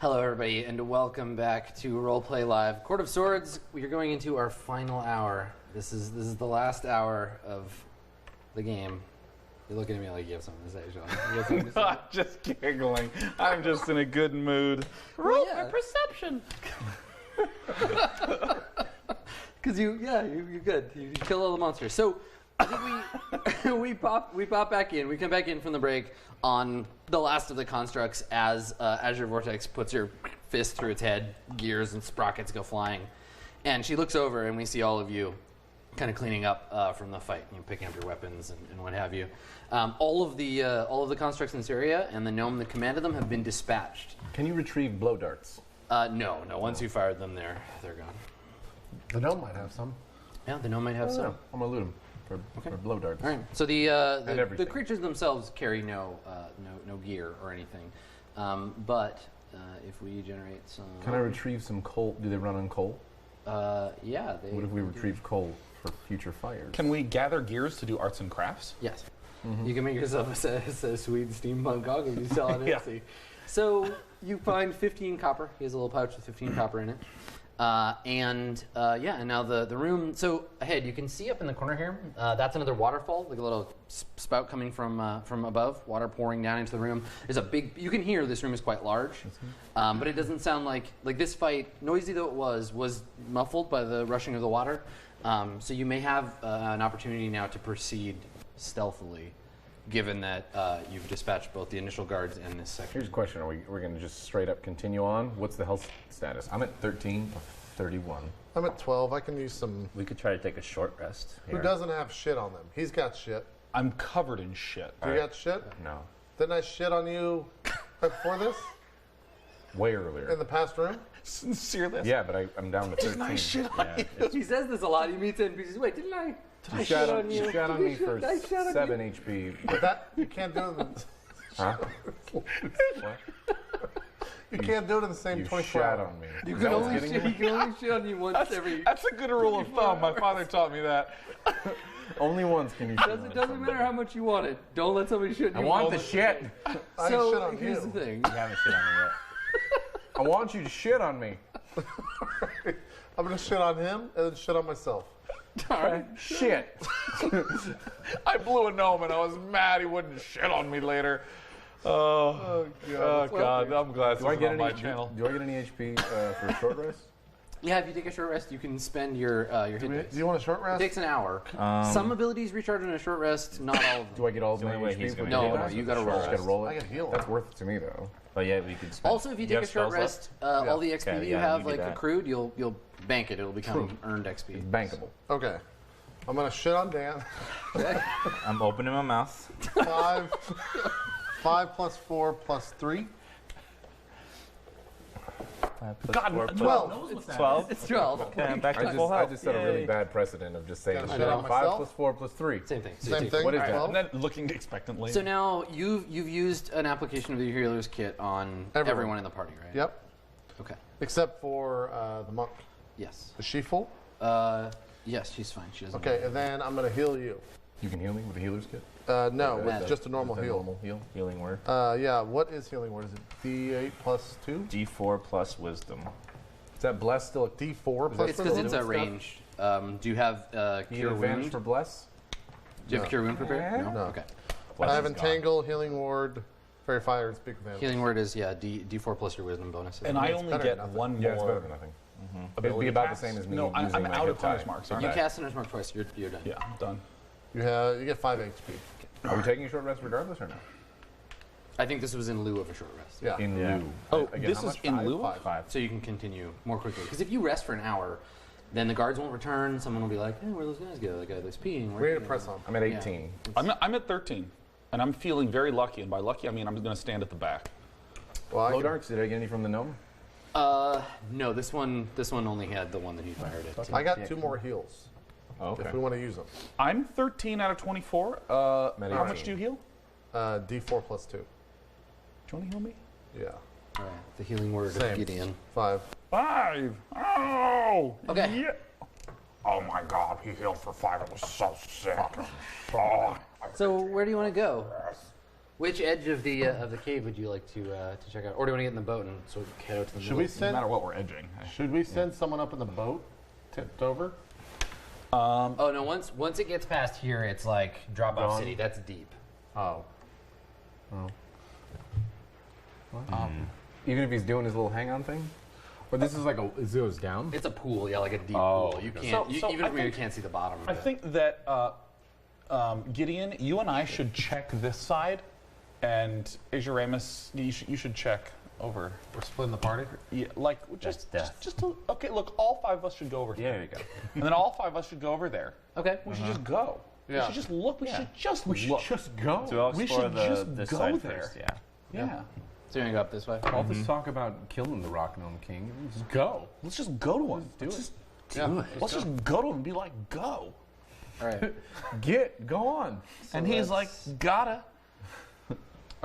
Hello, everybody, and welcome back to RollPlay Live. Court of Swords, we are going into our final hour. This is the last hour of the game. You're looking at me like you have something to say, Sean. You have something to say? I'm just giggling. I'm just in a good mood. Roll for perception. Because you're good. You kill all the monsters. So I think we pop back in. We come back in from the break on the last of the constructs as Azure Vortex puts her fist through its head, gears and sprockets go flying, and she looks over and we see all of you kind of cleaning up from the fight, picking up your weapons and what have you. All of the constructs in this area and the gnome that commanded them have been dispatched. Can you retrieve blow darts? No. Once you fired them, they're gone. The gnome might have some. Yeah, the gnome might have some. I'm gonna loot them for blow darts. All right. So the creatures themselves carry no gear or anything, but if we generate some. Can I retrieve some coal? Do they run on coal? Yeah. What if we retrieve coal for future fires? Can we gather gears to do arts and crafts? Yes. You can make yourself a sweet steampunk goggle you sell on Etsy. So you find 15 copper. He has a little pouch with 15 copper in it. And now the room. So ahead, you can see up in the corner here. That's another waterfall, like a little spout coming from above, water pouring down into the room. There's a big. You can hear this room is quite large, but it doesn't sound like this fight, noisy though it was muffled by the rushing of the water. So you may have an opportunity now to proceed stealthily, given that you've dispatched both the initial guards and this section. Here's a question: we're going to just straight up continue on? What's the health status? I'm at 13 of 31. I'm at 12. I can use some. We could try to take a short rest. Who doesn't have shit on them? He's got shit. I'm covered in shit. You got shit? No. Didn't I shit on you right before this? Way earlier. In the past room? Sincerely? Yeah, but I'm down to 13. Didn't I shit on you? He says this a lot. He meets NPCs. Wait, didn't I? You shot on me for 7 HP. But that, you can't do it in the... Huh? What? You can't do it in the same You 24 shat hours. on me. You can only shit on you once every. That's a good rule of thumb. My father taught me that. Only once can you shit on It doesn't matter how much you want it. Don't let somebody shit on you. I want the shit. I So shit on here's you. the thing. You haven't shit on me yet. I want you to shit on me. I'm going to shit on him and then shit on myself. All right. Shit. I blew a gnome and I was mad he wouldn't shit on me later. Oh God! I'm glad it's on my channel. Do I get any HP for a short rest? Yeah, if you take a short rest, you can spend your hit dice. Do you want a short It rest? takes an hour. Some abilities recharge in a short rest, not all of them. Do I get all of The my only way he's HP? gonna No, do no, it. you gotta roll. Just gotta roll it. I get healed. That's worth it to me though. But yeah, we could spend. Also, if you Do take a short spells left? rest, all the XP Okay, you yeah, have you do like that. accrued, you'll bank it. It'll become earned XP. It's bankable. Okay. I'm going to shit on Dan. I'm opening my mouth. 5 plus 4 plus 3. 5 plus God, 4 plus 12. It's 12. It's 12. Okay, I'm back to I full health. just set a really Yay. bad precedent of just saying Gotta shit shit on on 5 myself? plus 4 plus 3. Same thing. So Same you take- thing? What is that? 12? And then looking expectantly. So now you've used an application of the healer's kit on everyone in the party, right? Yep. Okay. Except for the monk. Yes. Is she full? Yes, she's fine. She doesn't. Okay, and then I'm going to heal you. You can heal me with a healer's kit? No, Okay. with just a normal Is that heal. Normal heal. Healing word. Yeah, what is healing word? Is it D8 plus 2? D4 plus wisdom. Is that bless still a D4 plus It's because it's a wisdom? ranged. Do you have cure advantage wound? for bless? Do you have cure wound prepared? No. Okay. I have Bless is entangle, healing ward, fairy fire, and speak with animals. Healing word is D4 plus your wisdom bonus. and I It's only better get than nothing. one Yeah, it's better more. than nothing. It'd ability be about pass. the same as me No, using I'm my out hit of die. Hunter's Mark. So You cast Hunter's Mark twice. You're done. yeah, I'm done. You get 5 HP. Are we taking a short rest regardless or no? I think this was in lieu of a short rest. Yeah. In Yeah. lieu. Oh, Again, this how is much? in Five? lieu of? 5. So you can continue more quickly. Because if you rest for an hour, then the guards won't return. Someone will be like, hey, where those guys go? The guy that's peeing. We need to press on. I'm at 18. I'm at 13, and I'm feeling very lucky. And by lucky, I mean I'm going to stand at the back. Well, I Blow can- darts, did I get any from the gnome? No, this one only had the one that he fired at. I got 2 more heals Oh, okay. if we want to use them. I'm 13 out of 24. I'm at How 18. much do you heal? D4 plus 2. Do you want to heal me? Yeah. All right, the healing word Same. of Gideon. 5. 5. Oh. Okay. Yeah. Oh my God, he healed for 5. It was so sick. Oh. So where do you want to go? Which edge of the cave would you like to check out, or do you want to get in the boat and sort of head out to the Should middle? we No send? matter what we're edging. Should we send someone up in the boat, tipped over? Oh no! Once it gets past here, it's like drop off Gone. city. That's deep. Oh. Even if he's doing his little hang-on thing? Or this is like it goes down? It's a pool, yeah, like a deep Oh, pool. You okay. can't, So even I from here, you think- can't see the bottom. Of I it. think that Gideon, you and I should check this side, and Asia you should check over. We're splitting the party. Yeah, like just okay. Look, all 5 of us should go over here. There you go. And then all 5 of us should go over there. Okay. We should just go. We Yeah. should just look. We should just look. just go. So we'll We explore should the just this go side there. first. Yeah. Yeah. So you're gonna go up this way. All this talk about killing the Rock Gnome King. Just go. Let's just go to him. do Let's it. just Yeah. let's just go to him and be like, go. All right. Go on. And he's like, gotta. All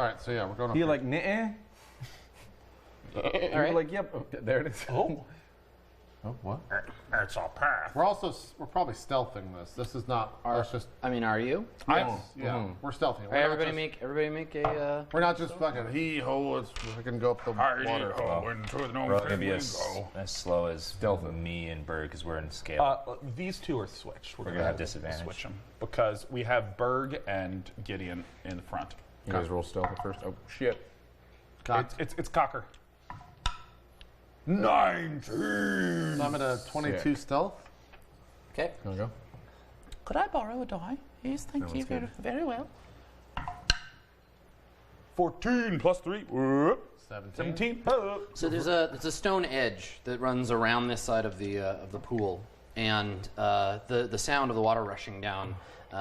right. So yeah, we're going up. You're here. like, nah. All right. You're like, yep. Okay, there it is. Oh, Oh, what? it's our path. We're probably stealthing this. This is not. Let's just. I mean, are you? Yes, yeah. We're stealthing. All right, everybody make a. We're not just fucking hee ho. It's we can go up the water. We're all gonna be as slow as me and Berg because we're in scale. These two are switched. We're gonna have disadvantage. Switch them because we have Berg and Gideon in the front. You guys roll stealth at first. Oh, shit. It's Cocker. 19. So I'm at a 22 Sick. stealth. Okay. Can I go? Could I borrow a die? Yes, thank That one's good. very well. 14 plus 3. 17. So there's a stone edge that runs around this side of the pool, and the sound of the water rushing down.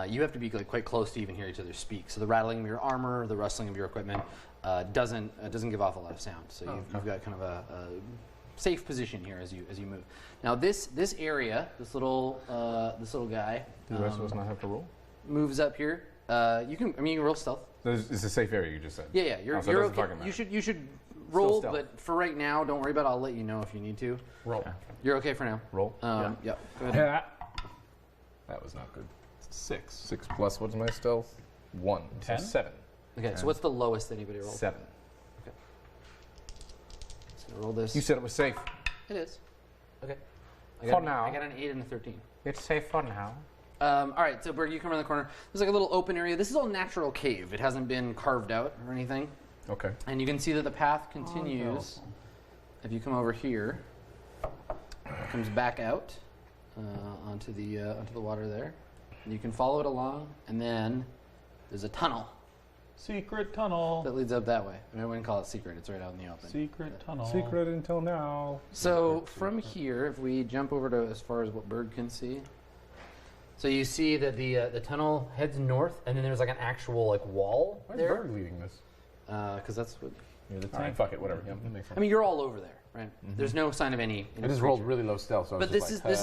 You have to be like quite close to even hear each other speak. So the rattling of your armor, the rustling of your equipment, doesn't give off a lot of sound. So you've got kind of a safe position here as you move. Now this area, this little guy, Do the rest of us not have to roll? moves up here. You can roll stealth. It's a safe area, you just said. Yeah, you're Oh, so it you're doesn't okay. fucking You matter. should roll, stealth. but for right now, don't worry about it. I'll let you know if you need to. Roll. You're okay for now. Roll. Yep. Go ahead. That was not good. 6. 6 plus, what's my stealth? 1. So 10? 7. Okay, so what's the lowest anybody rolled? 7. So roll this. You said it was safe. It is. Okay. For now. I got an 8 and a 13. It's safe for now. All right, so Berg, you come around the corner. There's like a little open area. This is all natural cave. It hasn't been carved out or anything. Okay. And you can see that the path continues. If you come over here, it comes back out onto the water there. And you can follow it along, and then there's a tunnel Secret tunnel. that leads up that way. I wouldn't call it secret. It's right out in the open. Secret tunnel. Secret until now. So from here, if we jump over to as far as what Berg can see, so you see that the tunnel heads north, and then there's like an actual like wall Why is there, Berg leading this? because that's what. You're the tank. Fuck it, whatever. Yeah, that makes sense. I mean, you're all over there, right? There's no sign of any. I just rolled really low stealth, so I was But just this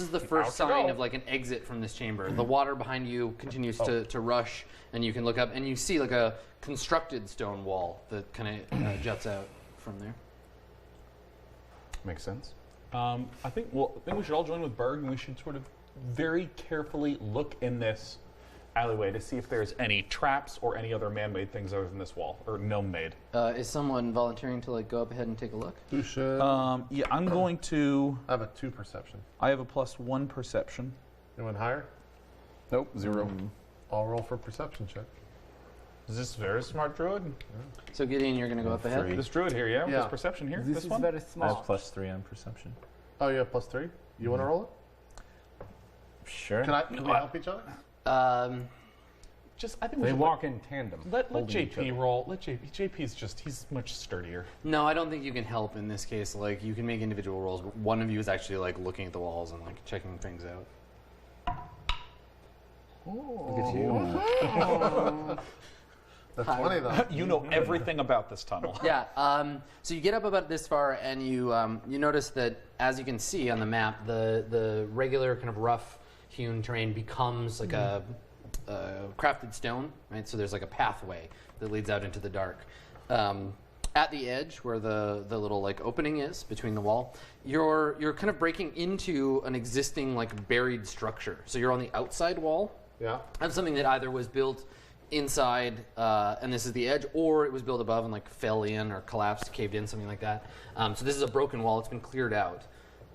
is the first sign of like an exit from this chamber. The water behind you continues to rush, and you can look up and you see like a constructed stone wall that kind of juts out from there. Makes sense. I think we should all join with Berg, and we should sort of very carefully look in this alleyway to see if there's any traps or any other man-made things other than this wall, or gnome-made. Is someone volunteering to like go up ahead and take a look? Who should? Yeah, I'm going to. I have a 2 perception. I have a +1 perception. Anyone higher? Nope, 0. I'll roll for perception check. Is this very smart druid? So Gideon, you're going to go up ahead. This druid here, yeah, with Yeah. this perception here. This one. very I have small. +3 on perception. Oh, you have +3. You want to roll it? Sure. Can we help each other? Just I think we They should walk in tandem. let holding each JP other. roll. Let JP. JP's just he's much sturdier. No, I don't think you can help in this case. Like you can make individual rolls, but one of you is actually like looking at the walls and like checking things out. Look at you. That's 20 though. You know everything about this tunnel. Yeah. So you get up about this far, and you notice that, as you can see on the map, the regular kind of rough hewn terrain becomes like a crafted stone, right? So there's like a pathway that leads out into the dark. At the edge, where the little like opening is between the wall, you're kind of breaking into an existing like buried structure. So you're on the outside wall Yeah. of something that either was built inside, and this is the edge, or it was built above and like fell in or collapsed, caved in, something like that. So this is a broken wall. It's been cleared out,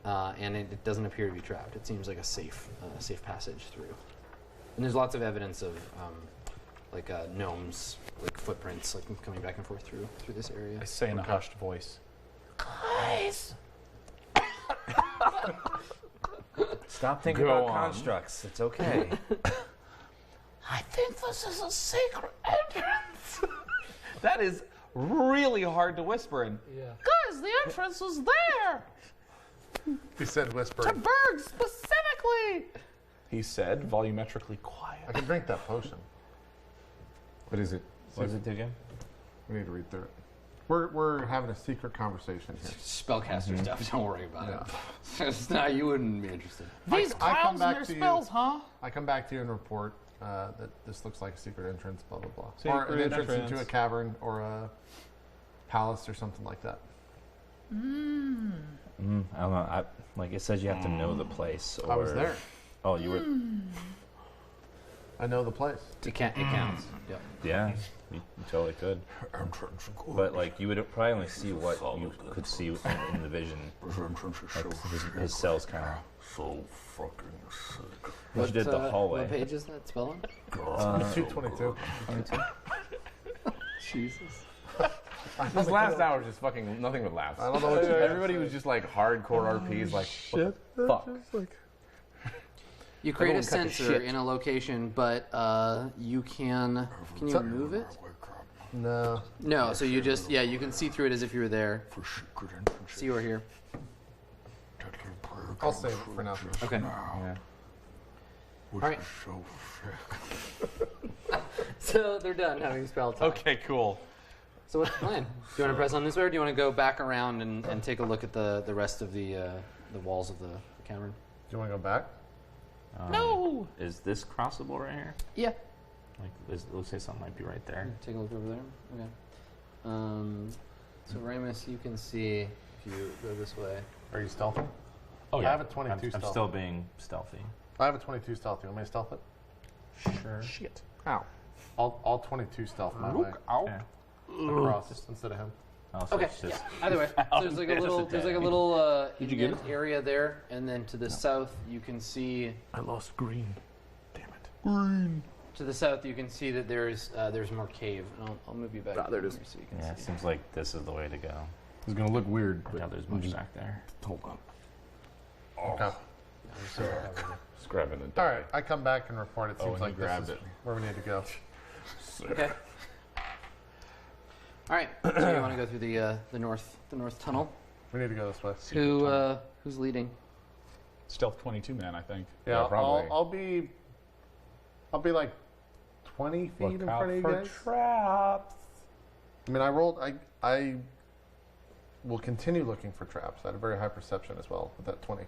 and it doesn't appear to be trapped. It seems like a safe passage through. And there's lots of evidence of like gnomes, like footprints, like coming back and forth through this area. I say in a hushed voice. Guys. Stop thinking Go about on. constructs. It's okay. I think this is a secret entrance. That is really hard to whisper in. Yeah. Guys, the entrance is there. He said whispering. Berg specifically. He said, volumetrically I quiet. can drink that potion. What is it? What does it do again? We need to read through it. We're having a secret conversation here. Spellcaster stuff. Don't worry about Yeah. it. It's not, you wouldn't be interested. These I come clowns back and to their you. spells, huh? I come back to you and report that this looks like a secret entrance, blah, blah, blah. Or an Secret entrance into entrance. a cavern or a palace or something like that. I don't know. Like it says, you have to know the place. Or, I was there. Oh, you were. I know the place. It counts. Yep. Yeah, you totally could. But like, you would probably only see what you could see in the vision. Like, his cells kind of. So fucking sick. You did the hallway. What page is that spell on? 222. Jesus. This last hour was just fucking nothing but laughs. I don't know what you Everybody was just like hardcore RPs, like, what the fuck? You create a Everyone cut the sensor shit. in a location, but you can you move it? No. No, so you just, you can see through it as if you were there. For secret entrances. See or hear. Deadly prayer I'll comes save it from for now. just Okay. Yeah. Which Alright. is so sick. So they're done having spell time. Okay, cool. So what's the plan? Do you want to press on this way, or do you want to go back around and take a look at the rest of the walls of the cavern? Do you want to go back? No. Is this crossable right here? Yeah. Like, let's say something might be right there. Take a look over there. Okay. So Ramus, you can see if you go this way. Are you stealthing? Oh, I yeah. have a 22 I'm stealth. still being stealthy. I have a 22 stealth. You want me to stealth it? Sure. Shit. Ow. I'll 22 stealth my way Look out. Okay. across instead of him. Oh, so Okay. it's just Either way, so there's like a Just little, a there's like a tag. little Did you get indent area there, and then to the south you can see. I lost green. Damn it. Green. To the south you can see that there's more cave. And I'll move you back. there it is. here so you can Yeah, it see. seems like this is the way to go. It's gonna look weird, but Yeah, there's we'll much just back there. Hold on. Okay. just grabbing it. All right. I come back and report. It Oh, seems and he like grabbed this is it. where we need to go. Okay. All right. So you want to go through the north tunnel? We need to go this way. Who's leading? Stealth 22 man, I think. Yeah, probably. I'll be like 20 feet in front of you guys. traps. I mean, I rolled. I will continue looking for traps. I had a very high perception as well with that 20.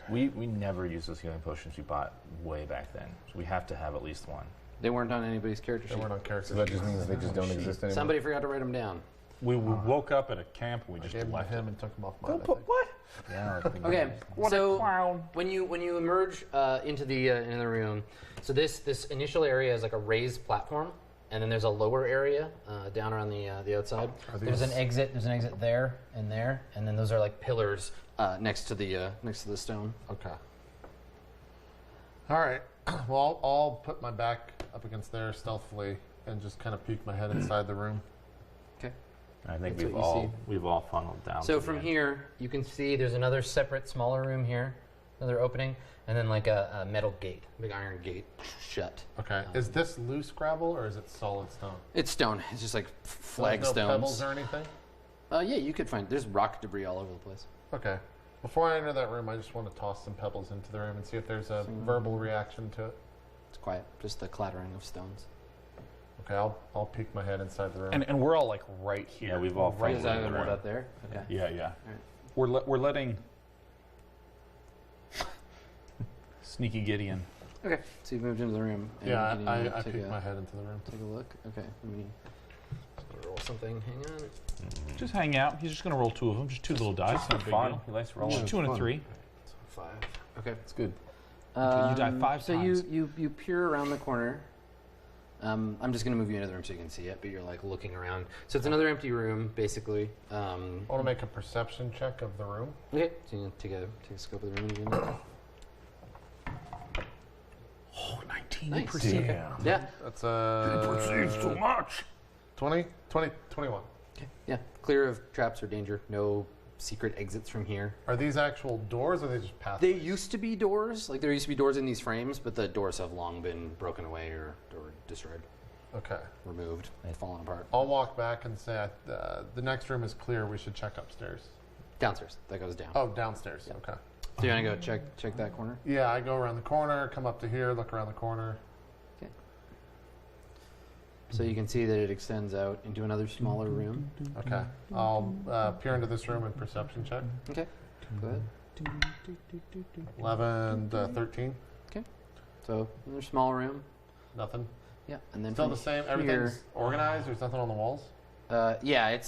We never used those healing potions we bought way back then. So we have to have at least one. They weren't on anybody's character They sheet. weren't on character. So that sheet. just means they just don't exist anymore. Somebody forgot to write them down. We woke up at a camp and we I just gave them to left him it. and took them off mine. I think. what? Yeah. Okay, What so a clown. when you emerge into the room, so this initial area is like a raised platform, and then there's a lower area down around the outside. There's an exit. There's an exit there, and then those are like pillars next to the stone. Okay. All right. Well, I'll put my back up against there stealthily and just kind of peek my head inside the room. Okay. I think That's what you we've all funneled down. So to the from end. here, you can see there's another separate, smaller room here, another opening, and then like a metal gate, big iron gate, shut. Okay. Is this loose gravel or is it solid stone? It's stone. It's just like There's flagstones. no pebbles or anything? Yeah, you could find. There's rock debris all over the place. Okay. Before I enter that room, I just want to toss some pebbles into the room and see if there's a verbal reaction to it. It's quiet, just the clattering of stones. Okay, I'll peek my head inside the room. And we're all like right here. Yeah, we've all right funneled Is in that the room. about there? Okay. Yeah, yeah. Alright. We're letting Sneaky Gideon. Okay. So you've moved into the room. And yeah, you I can peek my head into the room. take a look. Okay. Let me roll something. Hang on. Just hang out. He's just going to roll two of them. Just two little dice. Not a big Fun. deal. He likes Just rolling. 2 and a fun. 3. So 5. Okay. It's good. Okay, you die 5 so times. you peer around the corner, I'm just going to move you into the room so you can see it, but you're like looking around. So it's another empty room, basically. I want to make a perception check of the room. Okay, so you can take a scope of the room again. Oh, 19 Nice. percent. Yeah. That's Perceives too much. 20, 21. Okay. Yeah. Clear of traps or danger. No secret exits from here. Are these actual doors or are they just pathways? They used to be doors. Like there used to be doors in these frames, but the doors have long been broken away or destroyed, Okay. removed, fallen apart. I'll walk back and say the next room is clear. We should check upstairs. Downstairs. That goes down. Oh, downstairs. Yep. Okay. So you want to go check that corner? Yeah, I go around the corner, come up to here, look around the corner. So you can see that it extends out into another smaller room. Okay. I'll peer into this room and perception check. Okay. Go ahead. 11, 13. So another small room. Nothing. Yeah. And then Still from the same. here- Everything's organized. There's nothing on the walls. Yeah,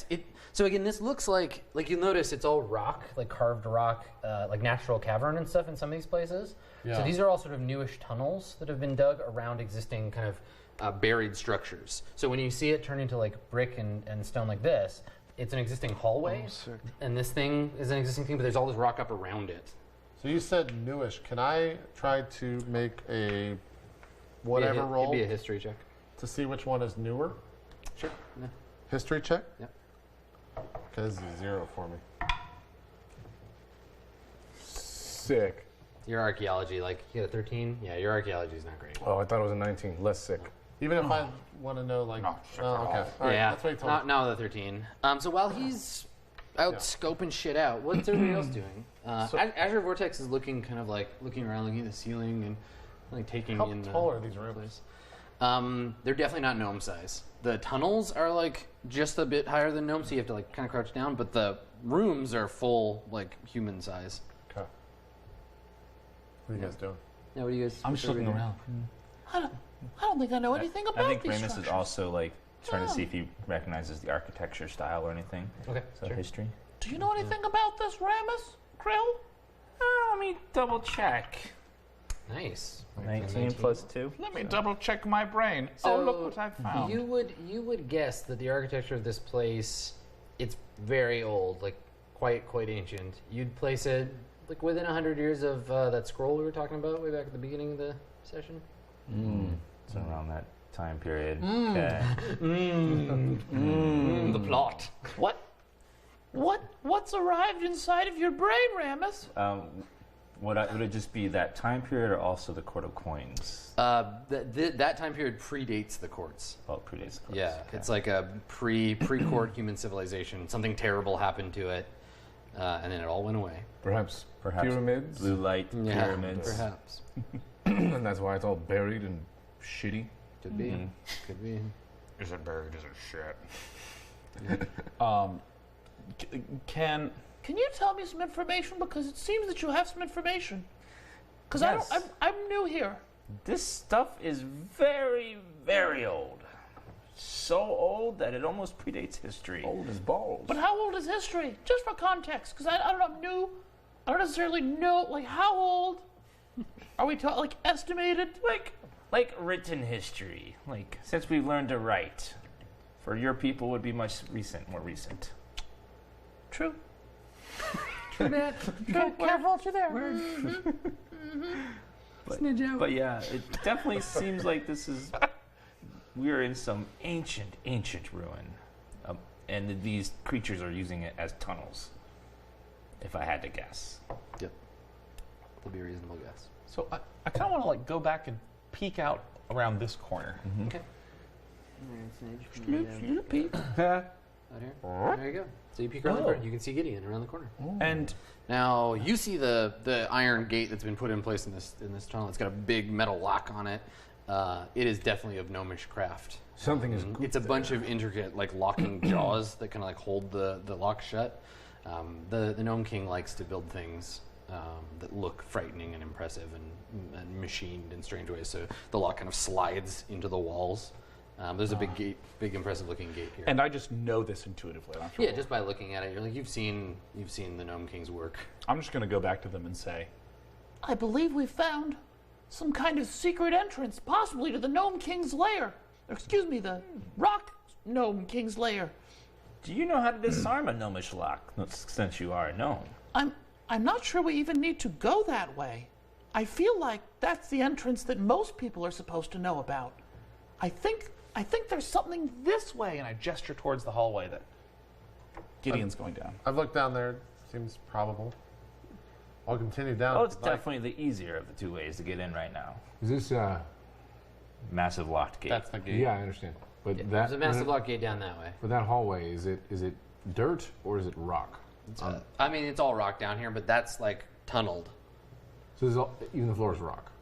so again, this looks like you'll notice it's all rock, like carved rock, like natural cavern and stuff in some of these places. Yeah. So these are all sort of newish tunnels that have been dug around existing kind of buried structures. So when you see it turn into like brick and stone like this, it's an existing hallway, and this thing is an existing thing, but there's all this rock up around it. So you said newish. Can I try to make a whatever roll It'd be a history check. to see which one is newer? Sure. Yeah. History check? Yep. Okay, this is a 0 for me. Sick. Your archaeology, like you got a 13. Yeah, your archaeology is not great. Oh, I thought it was a 19. Less sick. Even if I want to know, like, No, oh, okay. All right, yeah, let's wait till. now the 13. So while he's out Yeah. scoping shit out, what's everybody else doing? So- Azure Vortex is looking kind of like looking around, looking at the ceiling, and like taking How in the tall are these rooms? place. They're definitely not gnome size. The tunnels are like just a bit higher than gnome, so you have to like kind of crouch down. But the rooms are full like human size. Okay. What are you guys doing? Yeah, what do you guys? I'm just looking around. I don't think I know anything about I think these Ramus is structures. also like trying to see if he recognizes the architecture style or anything. Okay, So history. Do you know anything about this, Ramus? Krill? Let me double check. Nice. 19 plus 2. Let me double check my brain. So oh, look what I found. You would guess that the architecture of this place, it's very old, like quite ancient. You'd place it like within 100 years of that scroll we were talking about way back at the beginning of the session. So around that time period. The plot. What's arrived inside of your brain, Ramus? Would it just be that time period or also the Court of Coins? That time period predates the courts. Well, it predates the courts. Yeah, Okay. it's like a pre-court human civilization. Something terrible happened to it, and then it all went away. Perhaps pyramids. Blue light, Yeah, pyramids. perhaps. And that's why it's all buried and shitty. Could be. Could be. Is it buried? Is it shit? Can Can you tell me some information? Because it seems that you have some information. Because Yes. I'm new here. This stuff is very, very old. So old that it almost predates history. Old as balls. But how old is history? Just for context, because I don't know, I'm new. I don't necessarily know, like, how old are we talking, like, estimated? Like written history. Like since we've learned to write. For your people would be more recent. True. True that. True. Careful what you're there. But yeah, it definitely seems like we're in some ancient ruin. And these creatures are using it as tunnels. If I had to guess. Yep. That'd be a reasonable guess. so I kind of want to like go back and peek out around this corner. Okay. Peek. Out here. There you go. So you peek around the corner. You can see Gideon around the corner. And Now you see the iron gate that's been put in place in this tunnel. It's got a big metal lock on it. It is definitely of gnomish craft. Something is good. It's a bunch of intricate like locking jaws that kind of like hold the lock shut. The Gnome King likes to build things that look frightening and impressive and machined in strange ways. So the lock kind of slides into the walls. There's a big impressive looking gate here. I just know this intuitively. I'm Yeah, just by looking at it, you're like you've seen the Gnome King's work. I'm just going to go back to them and say, I believe we found some kind of secret entrance, possibly to the Gnome King's lair. excuse me, the rock gnome king's lair. Do you know how to disarm a gnomish lock, since you are a gnome? I'm not sure we even need to go that way. I feel like that's the entrance that most people are supposed to know about. I think there's something this way, And I gesture towards the hallway that Gideon's going down. I've looked down there. Seems probable. I'll continue down. Oh, it's if you'd like. definitely the easier of the two ways to get in right now. Is this? Massive locked gate. That's the gate. Yeah, I understand. But that There's a massive lock gate down that way. But that hallway is it dirt or is it rock? I mean, it's all rock down here, but that's like tunneled. So even the floor is rock.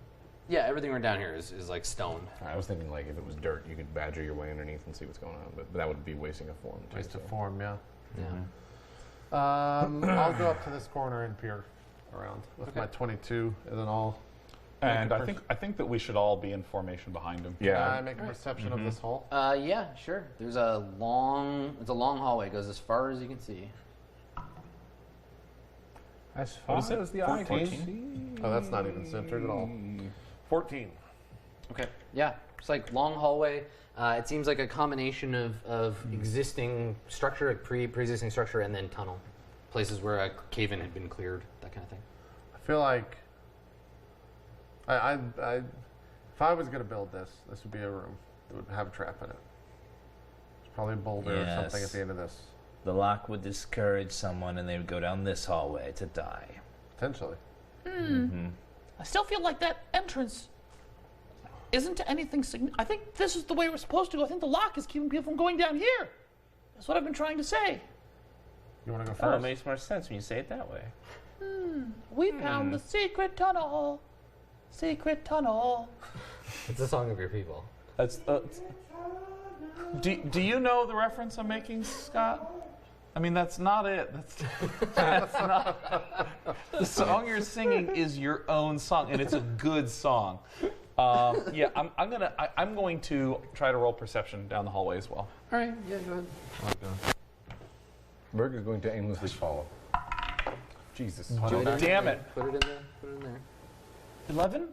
Yeah, everything right down here is like stone. I was thinking like if it was dirt, you could badger your way underneath and see what's going on, but that would be wasting a form. Too, Waste of so. form, yeah. Yeah. I'll go up to this corner and peer around with my 22, and then I'll. And I think that we should all be in formation behind him. Can I make a perception of this hall? Yeah, sure. It's a long hallway. It goes as far as you can see. As What is it? as the eye can see. Oh, that's not even centered at all. 14. Okay. Yeah, it's like long hallway. It seems like a combination of existing structure, like pre-existing structure, and then tunnel. Places where a cave-in had been cleared, that kind of thing. I feel like I if I was going to build this would be a room that would have a trap in it. There's probably a boulder or something at the end of this. The lock would discourage someone and they would go down this hallway to die. Potentially. I still feel like that entrance isn't to anything I think this is the way we're supposed to go. I think the lock is keeping people from going down here. That's what I've been trying to say. You want to go Oh, first? it makes more sense when you say it that way. We found the secret tunnel. Secret tunnel. It's a song of your people. That's. Do you know the reference I'm making, Scott? I mean, that's not it. That's not. The song you're singing is your own song, and it's a good song. Yeah, I'm going to try to roll perception down the hallway as well. All right. Yeah, go ahead. Berg is going to aimlessly follow. Jesus. Damn it. Put it in there. Put it in there. 11?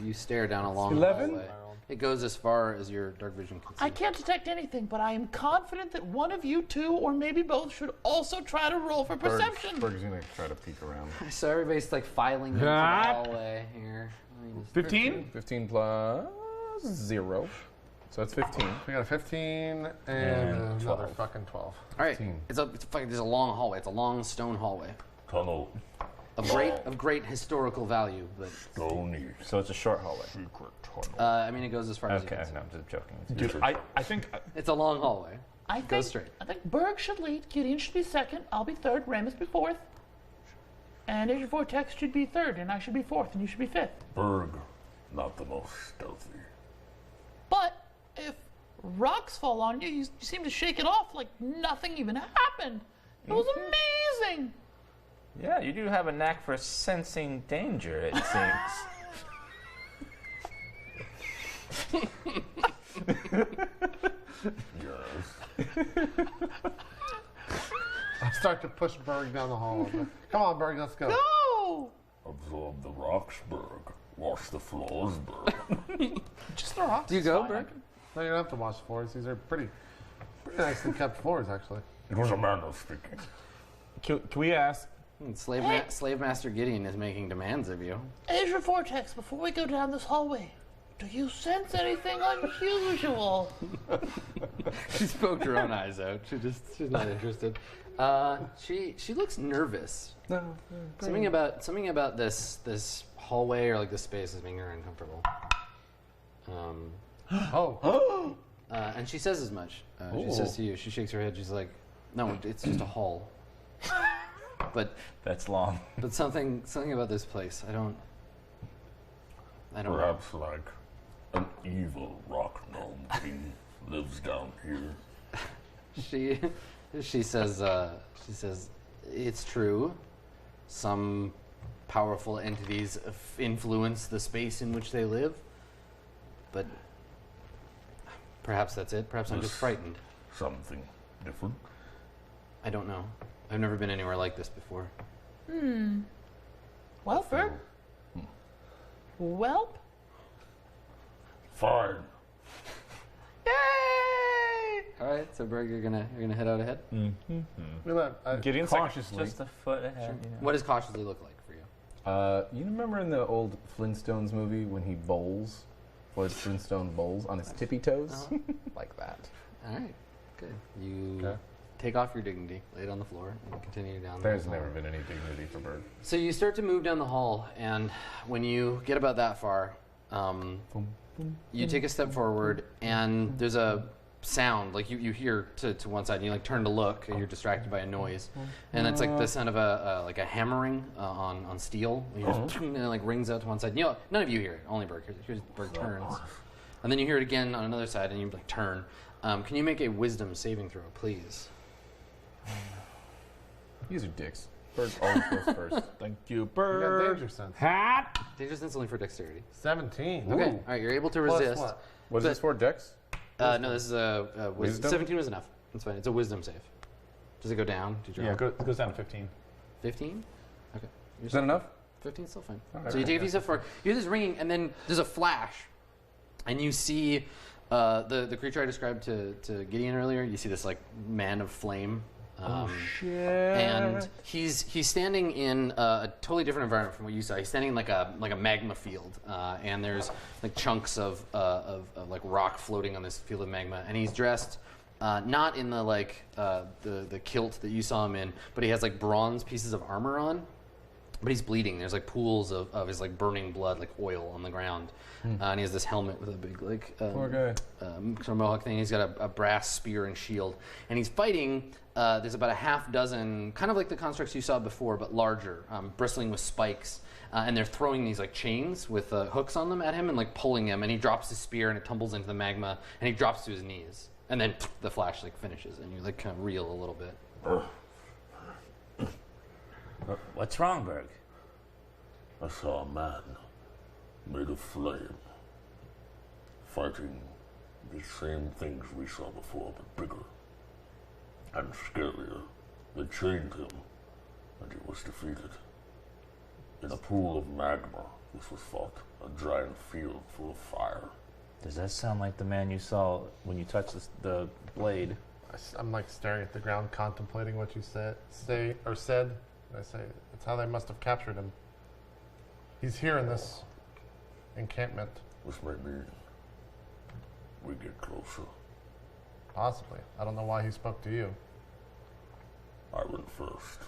You stare down a long 11? hallway. It goes as far as your dark vision can see. I can't detect anything, but I am confident that one of you two, or maybe both, should also try to roll for perception. Berg is going to try to peek around. So everybody's like filing into the hallway here. 15? 15 plus 0. So that's 15. We got a 15 and another 12. fucking 12. All right. 15. There's a long hallway. It's a long stone hallway Tunnel. of great historical value, but Stony. So it's a short hallway. Secret tunnel. I mean it goes as far as you Okay, can see. no, I'm just joking. Dude, I think. It's a long hallway. I Go think, straight. I think Berg should lead, Gideon should be second, I'll be third, Ramus be fourth. And Asia Vortex should be third, and I should be fourth, and you should be fifth. Berg. Not the most stealthy. But if rocks fall on you, you seem to shake it off like nothing even happened. It was amazing. Yeah, you do have a knack for sensing danger, it seems. Yes. I start to push Berg down the hall. Come on, Berg, let's go. No! Absorb the rocks, Berg. Wash the floors, Berg. Just the rocks. Do you is go, fine. Berg? No, you don't have to wash floors. These are pretty nicely kept floors, actually. It was a man of speaking. Can we ask? Slave Master Gideon is making demands of you. Asia Vortex, before we go down this hallway, do you sense anything unusual? She poked her own eyes out. She's not interested. She looks nervous. No. Something about this hallway or like this space is making her uncomfortable. And she says as much. She says to you. She shakes her head. She's like, "No, it's just a hall." But That's long. but something about this place. I don't know. Perhaps like an evil rock gnome king lives down here. She says it's true. Some powerful entities influence the space in which they live, but perhaps that's it. Perhaps I'm just frightened. Something different. I don't know. I've never been anywhere like this before. Well, Berg? Welp? Fine. Yay! All right, so Berg, you're gonna head out ahead. We let, Gideon's Cautiously. Just a foot ahead. You know. What does cautiously look like for you? You remember in the old Flintstones movie when he bowls? Floyd Flintstone bowls on his tippy toes? Like that. All right, good. You Okay. take off your dignity, lay it on the floor, and continue down. There's the hall. never been any dignity for Bird. So you start to move down the hall, and when you get about that far, you take a step forward, and there's a sound, like you hear to one side, and you like turn to look, and you're distracted by a noise, and it's like the sound of a hammering on steel, and it like rings out to one side. You know, none of you hear it, only Berg. Berg turns, and then you hear it again on another side, and you like turn. Can you make a wisdom saving throw, please? These are dicks. Bird always goes first. Thank you, you got Bird. danger sense. Danger sense only for dexterity. 17. Okay, Ooh. all right, you're able to Plus resist. what? What is this for, Dex? No, this is a Wisdom? 17 was enough. That's fine. It's a wisdom save. Does it go down? Did you Yeah, roll? it goes down to 15. 15? Okay. Is that enough? 15 is still fine. All So you right. take a few steps forward. You hear this ringing, and then there's a flash, and you see the creature I described to Gideon earlier. You see this like man of flame. And he's standing in a totally different environment from what you saw. He's standing in like a magma field, and there's like chunks of like rock floating on this field of magma. And he's dressed not in the like the kilt that you saw him in, but he has like bronze pieces of armor on. But he's bleeding. There's like pools of his like burning blood, like oil on the ground. And he has this helmet with a big like Poor guy. sort of mohawk thing. He's got a brass spear and shield, and he's fighting. There's about a half dozen, kind of like the constructs you saw before, but larger, bristling with spikes, and they're throwing these like chains with hooks on them at him and like pulling him. And he drops his spear and it tumbles into the magma, and he drops to his knees. And then the flash like finishes, and you like kind of reel a little bit. What's wrong, Berg? I saw a man made of flame fighting the same things we saw before, but bigger and scarier. They chained him, and he was defeated. In a pool of magma, this was fought, a giant field full of fire. Does that sound like the man you saw when you touched the blade? I'm like staring at the ground, contemplating what you said. And I say, it's how they must have captured him. He's here in this encampment. This may mean we get closer. Possibly. I don't know why he spoke to you. I went first.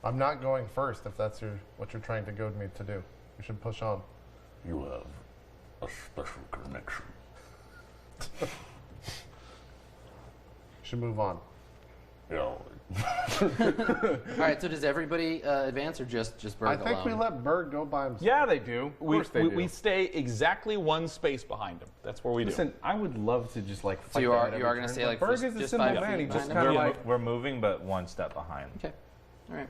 I'm not going first if that's what you're trying to goad me to do. You should push on. You have a special connection. You should move on. Yeah, All right. So does everybody advance, or just Berg I think alone? we let Bird go by himself. Yeah, they do. Of course they do. We stay exactly one space behind him. That's where we Listen, I would love to just like fight you that are at every gonna turn, stay but like Berg just- is a just simple 5 man. He feet just behind kind him? of like We're moving, but one step behind. Okay. All right.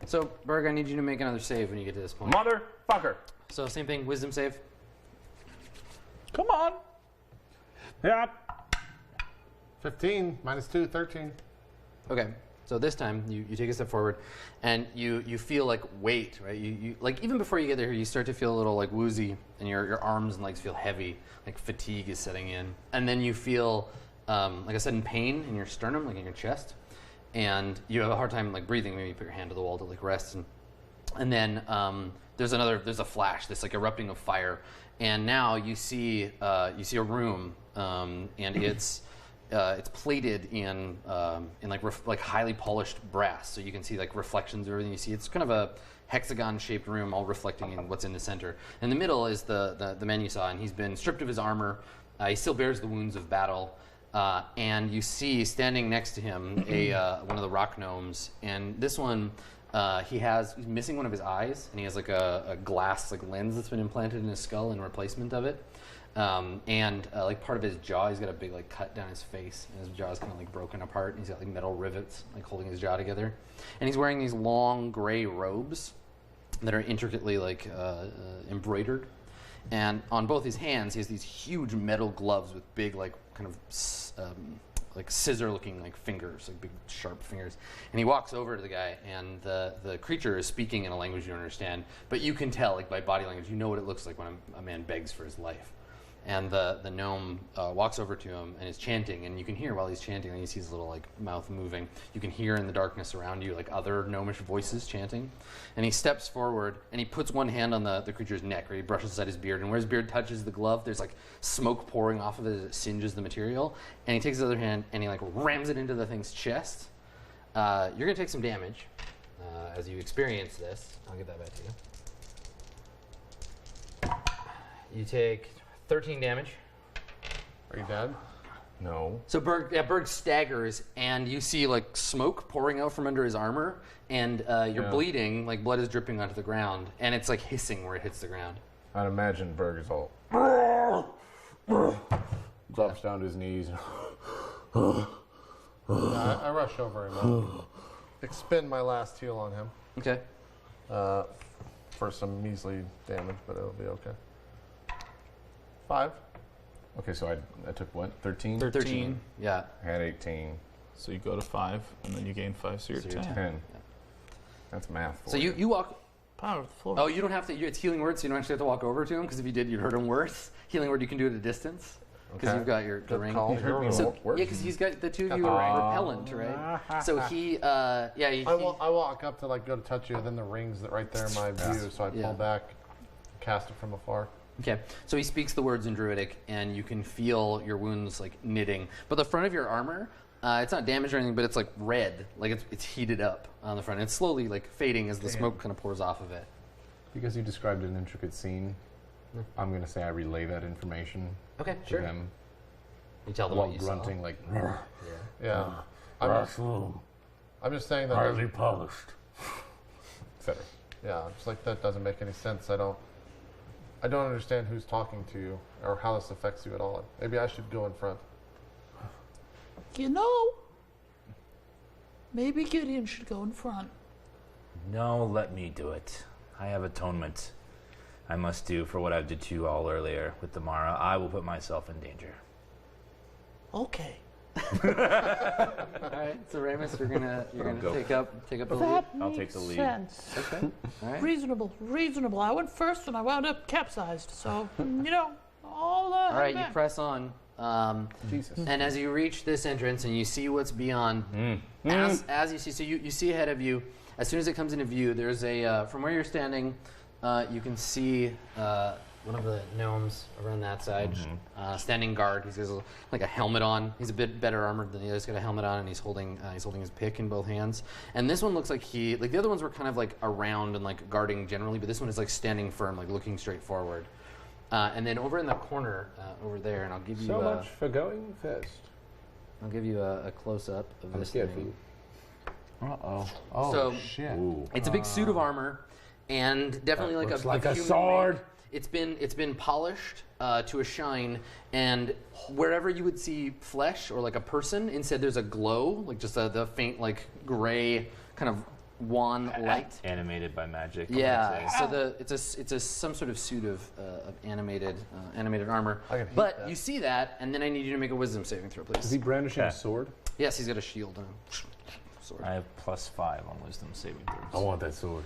So Berg, I need you to make another save when you get to this point. motherfucker. So same thing, wisdom save. do. Come on. Yeah. 15 minus 2, 13. Okay. So this time you take a step forward, and you feel like weight, right? You like even before you get there, you start to feel a little like woozy, and your arms and legs feel heavy, like fatigue is setting in, and then you feel like a sudden pain in your sternum, like in your chest, and you have a hard time like breathing. Maybe you put your hand to the wall to like rest, and then there's a flash, this like erupting of fire, and now you see a room, and it's plated in like highly polished brass, so you can see like reflections of everything you see. It's kind of a hexagon-shaped room, all reflecting in what's in the center. In the middle is the man you saw, and he's been stripped of his armor. He still bears the wounds of battle, and you see standing next to him one of the rock gnomes, and this one. He's missing one of his eyes, and he has like a glass like lens that's been implanted in his skull in replacement of it. And like part of his jaw, he's got a big like cut down his face, and his jaw is kind of like broken apart. And he's got like metal rivets like holding his jaw together, and he's wearing these long gray robes that are intricately like embroidered. And on both his hands, he has these huge metal gloves with big like kind of like scissor-looking like fingers, like big sharp fingers. And he walks over to the guy, and the creature is speaking in a language you don't understand, but you can tell like by body language, you know what it looks like when a man begs for his life. And the gnome walks over to him and is chanting, and you can hear while he's chanting, and you see his little like mouth moving. You can hear in the darkness around you like other gnomish voices chanting. And he steps forward and he puts one hand on the creature's neck, or he brushes aside his beard, and where his beard touches the glove, there's like smoke pouring off of it as it singes the material. And he takes his other hand and he like rams it into the thing's chest. You're gonna take some damage as you experience this. I'll give that back to you. You take 13 damage. Are you dead? No. So Berg staggers, and you see like smoke pouring out from under his armor, and you're bleeding, like blood is dripping onto the ground, and it's like hissing where it hits the ground. I'd imagine Berg is all drops down to his knees. I rush over him. Expend my last heal on him. Okay. For some measly damage, but it'll be okay. 5. Okay, so I took what? 13? 13. Yeah. I had 18. So you go to 5, and then you gain 5, so you're So you're 10. 10. That's math. For So you walk. Power of the floor. Oh, you don't have to. It's healing word, so you don't actually have to walk over to him, because if you did, you'd hurt him worse. Healing word you can do at a distance, because Okay. you've got the Good ring. call. You hurt me So worse. yeah, because he's got the two of you are repellent, right? So he, I walk up to like go to touch you, then the ring's right there in my view, so I pull Yeah. back, cast it from afar. Okay, so he speaks the words in Druidic, and you can feel your wounds like knitting. But the front of your armor, it's not damaged or anything, but it's like red, like it's heated up on the front. It's slowly like fading as the smoke kind of pours off of it. Because you described an intricate scene, I'm going to say I relay that information Okay, to sure. them You tell them while what you grunting like, Yeah. Brass room, I'm just saying that. highly polished. etc. Yeah, just like that doesn't make any sense. I don't understand who's talking to you or how this affects you at all. Maybe I should go in front. You know, maybe Gideon should go in front. No, let me do it. I have atonement I must do for what I did to you all earlier with the Mara. I will put myself in danger. Okay. All right, so Ramus, you're gonna Go. take up the lead. That I'll makes take the lead. sense. Okay. All right. Reasonable. I went first and I wound up capsized. So, All right, you press on. Jesus. And as you reach this entrance and you see what's beyond, as you see, so you see ahead of you, as soon as it comes into view, there's from where you're standing, you can see one of the gnomes around that side, standing guard. He's got like a helmet on. He's a bit better armored than the others. He's got a helmet on, and he's holding his pick in both hands. And this one looks like the other ones were kind of like around and like guarding generally, but this one is like standing firm, like looking straight forward. And then over in the corner, over there, and I'll give you So much for going first. I'll give you a close up of I'm this scared for thing. you. Oh, So- shit. It's a big suit of armor, and definitely like looks a like a human sword. made. It's been polished to a shine, and wherever you would see flesh or like a person, instead there's a glow, like just the faint like gray kind of wan light. Animated by magic. Yeah, so it's some sort of suit of animated armor. I can hate But that. you see that, and then I need you to make a wisdom saving throw, please. Is he brandishing Okay. a sword? Yes, he's got a shield. Sword. I have +5 on wisdom saving I throws. want that sword.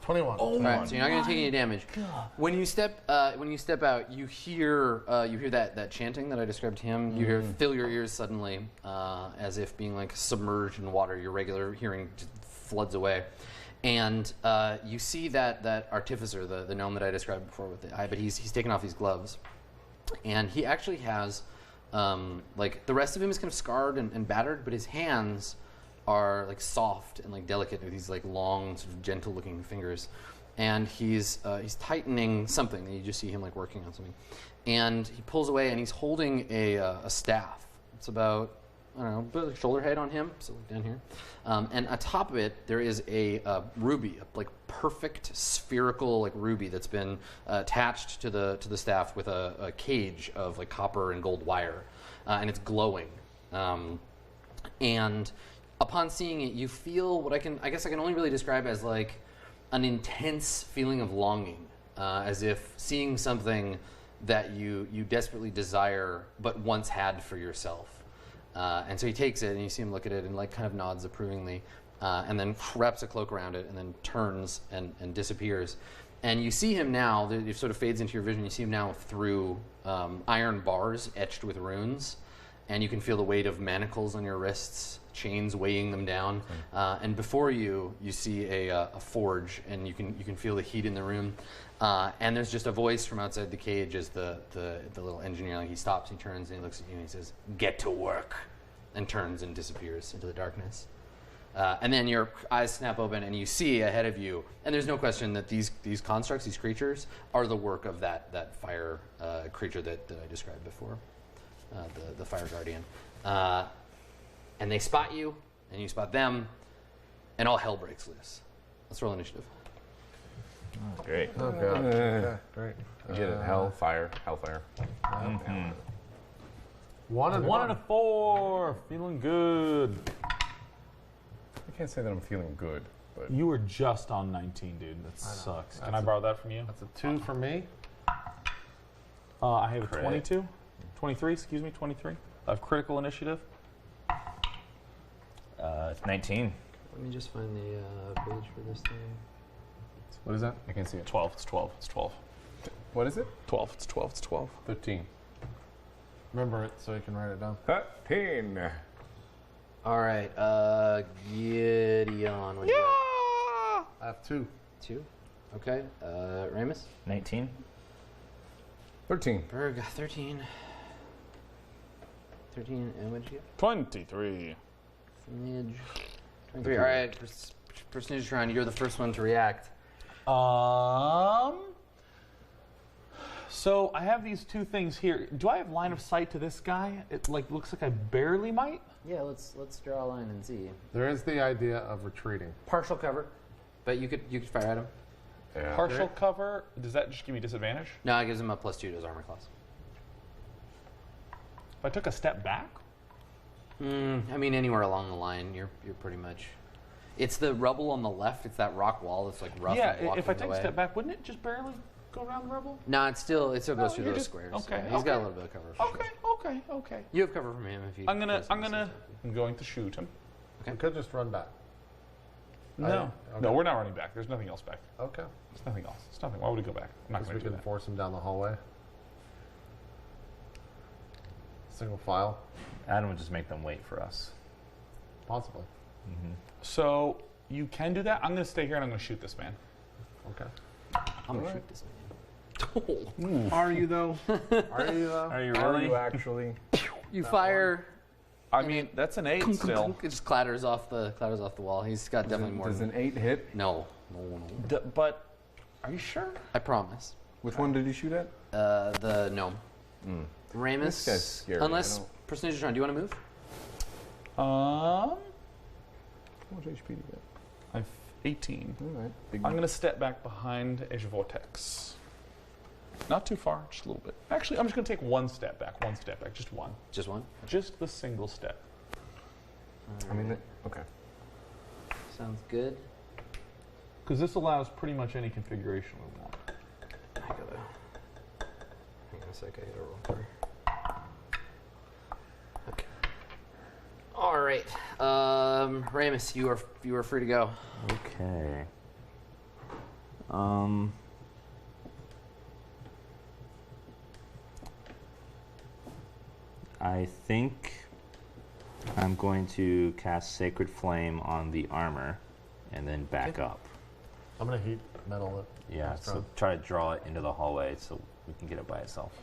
21. All right, so you're not going to take any damage. When you step out, you hear that chanting that I described to him. You fill your ears suddenly, as if being like submerged in water. Your regular hearing just floods away, and you see that artificer, the gnome that I described before with the eye. But he's taken off these gloves, and he actually has like the rest of him is kind of scarred and battered, but his hands are like soft and like delicate with these like long, sort of gentle-looking fingers, and he's tightening something. And you just see him like working on something, and he pulls away and he's holding a staff. It's about about like shoulder height on him, so like down here, and atop of it there is a ruby, like perfect spherical like ruby that's been attached to the staff with a cage of like copper and gold wire, and it's glowing, and upon seeing it, you feel what I guess I can only really describe as like an intense feeling of longing, as if seeing something that you desperately desire but once had for yourself. And so he takes it, and you see him look at it and like kind of nods approvingly, and then wraps a cloak around it, and then turns and disappears. And you see him now, it sort of fades into your vision, you see him now through iron bars etched with runes, and you can feel the weight of manacles on your wrists, chains weighing them down. And before you, you see a forge, and you can feel the heat in the room. And there's just a voice from outside the cage as the little engineer, like he stops, he turns, and he looks at you, and he says, "Get to work," and turns and disappears into the darkness. And then your eyes snap open, and you see ahead of you, and there's no question that these constructs, these creatures, are the work of that fire creature that I described before, the fire guardian. And they spot you, and you spot them, and all hell breaks loose. Let's roll initiative. Oh, great. Oh, God. Okay, great. You get it. Hellfire. Mm-hmm. 1 and 1 and a 4. Feeling good. I can't say that I'm feeling good, but You were just on 19, dude. That sucks. Can I That's borrow that from you? That's a 2 for me. I have a Crit. 22. 23, excuse me, 23. I have critical initiative. It's 19. Let me just find the page for this thing. what is that? I can't see it. 12. It's 12. It's 12. What is it? 12. It's 12. It's 12. 15. Remember it so you can write it down. 13. All right, Gideon. What do you got? I have 2. 2. Okay, Ramus. 19. 13. Berg, 13. 13, and what did you get? 23. Midge. 23. All right, Personage Shrine, you're the first one to react. So I have these two things here. Do I have line of sight to this guy? It looks like I barely might. Yeah, let's draw a line and see. There is the idea of retreating. Partial cover, but you could fire at him. Yeah. Partial cover. Does that just give me disadvantage? No, it gives him a +2 to his armor class. If I took a step back. I mean, anywhere along the line, you're pretty much. It's the rubble on the left. It's that rock wall that's like rough. Yeah. and blocking If I the take a way. step back, wouldn't it just barely go around the rubble? No, it still goes through you're those just- squares. okay, Yeah, he's got a okay. little bit of cover. For sure. Okay. You have cover from him if you. I'm going to shoot him. You could just run back. No. Okay. No, we're not running back. There's nothing else back. Okay. There's nothing else. It's nothing. Why would we go back? I'm not Because going we to do can that. force him down the hallway. Single file, Adam would just make them wait for us. possibly. So you can do that. I'm going to stay here and I'm going to shoot this man. Okay. I'm gonna shoot this man. Are you though? Are you though? Are you Are really? you actually? You fire. I mean, that's an 8 still. It just clatters off the wall. He's got definitely more. Does Than, an 8 hit? no. But are you sure? I promise. Which one did you shoot at? The gnome. Ramus. This guy's scary. Unless I don't- Personage Run, do you want to move? How much HP do you get? I have 18. All right. Big I'm going to step back behind Edge of Vortex. Not too far, just a little bit. Actually, I'm just going to take one step back, just one. Just one. Just the single step. I mean, okay. Sounds good. Because this allows pretty much any configuration we want. I gotta. Hang on a sec. I gotta roll for. Okay. All right. Ramus, you are free to go. Okay. I think I'm going to cast Sacred Flame on the armor and then back up. I'm gonna heat metal it. Yeah, next so round. try to draw it into the hallway so we can get it by itself.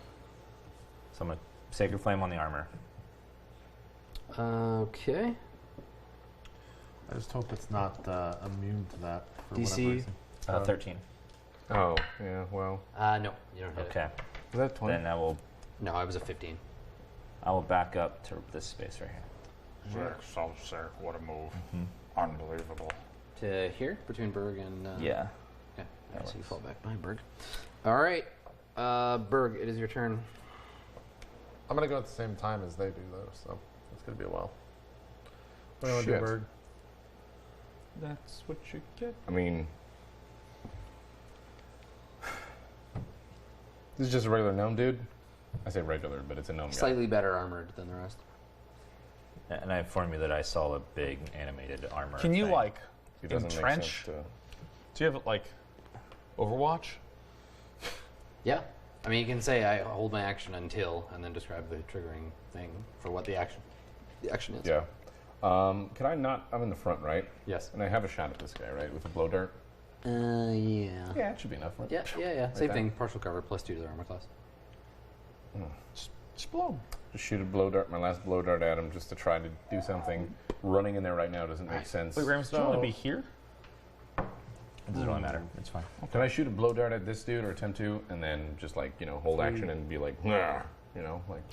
So I'm going to Sacred Flame on the armor. Okay. I just hope it's not immune to that for DC? whatever reason. 13. Oh, yeah, well. No, you don't hit Okay. Was that 20? Then I will No, I was a 15. back up to this space right here. So sick, what a move. Unbelievable. To here, between Berg and. Yeah. Okay. That So you works. fall back behind Berg. All right. Berg, it is your turn. I'm gonna go at the same time as they do though, so it's gonna be a while. What do you want to do, Shit. Bird? That's what you get. I mean, this is just a regular gnome dude. I say regular, but it's a gnome guy. Slightly better armored than the rest. And I inform you that I saw a big animated armor. Can you thing. like It doesn't make entrench? sense Do you have like Overwatch? Yeah. I mean, you can say I hold my action until, and then describe the triggering thing for what the action is. Yeah. Can I not? I'm in the front, right? Yes. And I have a shot at this guy, right, with a blow dart. Yeah. Yeah, it should be enough, right? Yeah. Same there. thing. Partial cover +2 to their armor class. Just blow 'em. Just shoot a blow dart, my last blow dart at him, just to try to do something. Running in there right now doesn't make sense. Wait, Rams, do you want to be here? It doesn't really matter. It's fine. Can I shoot a blow dart at this dude or attempt to, and then just like hold action and be like, "Nah," like. Try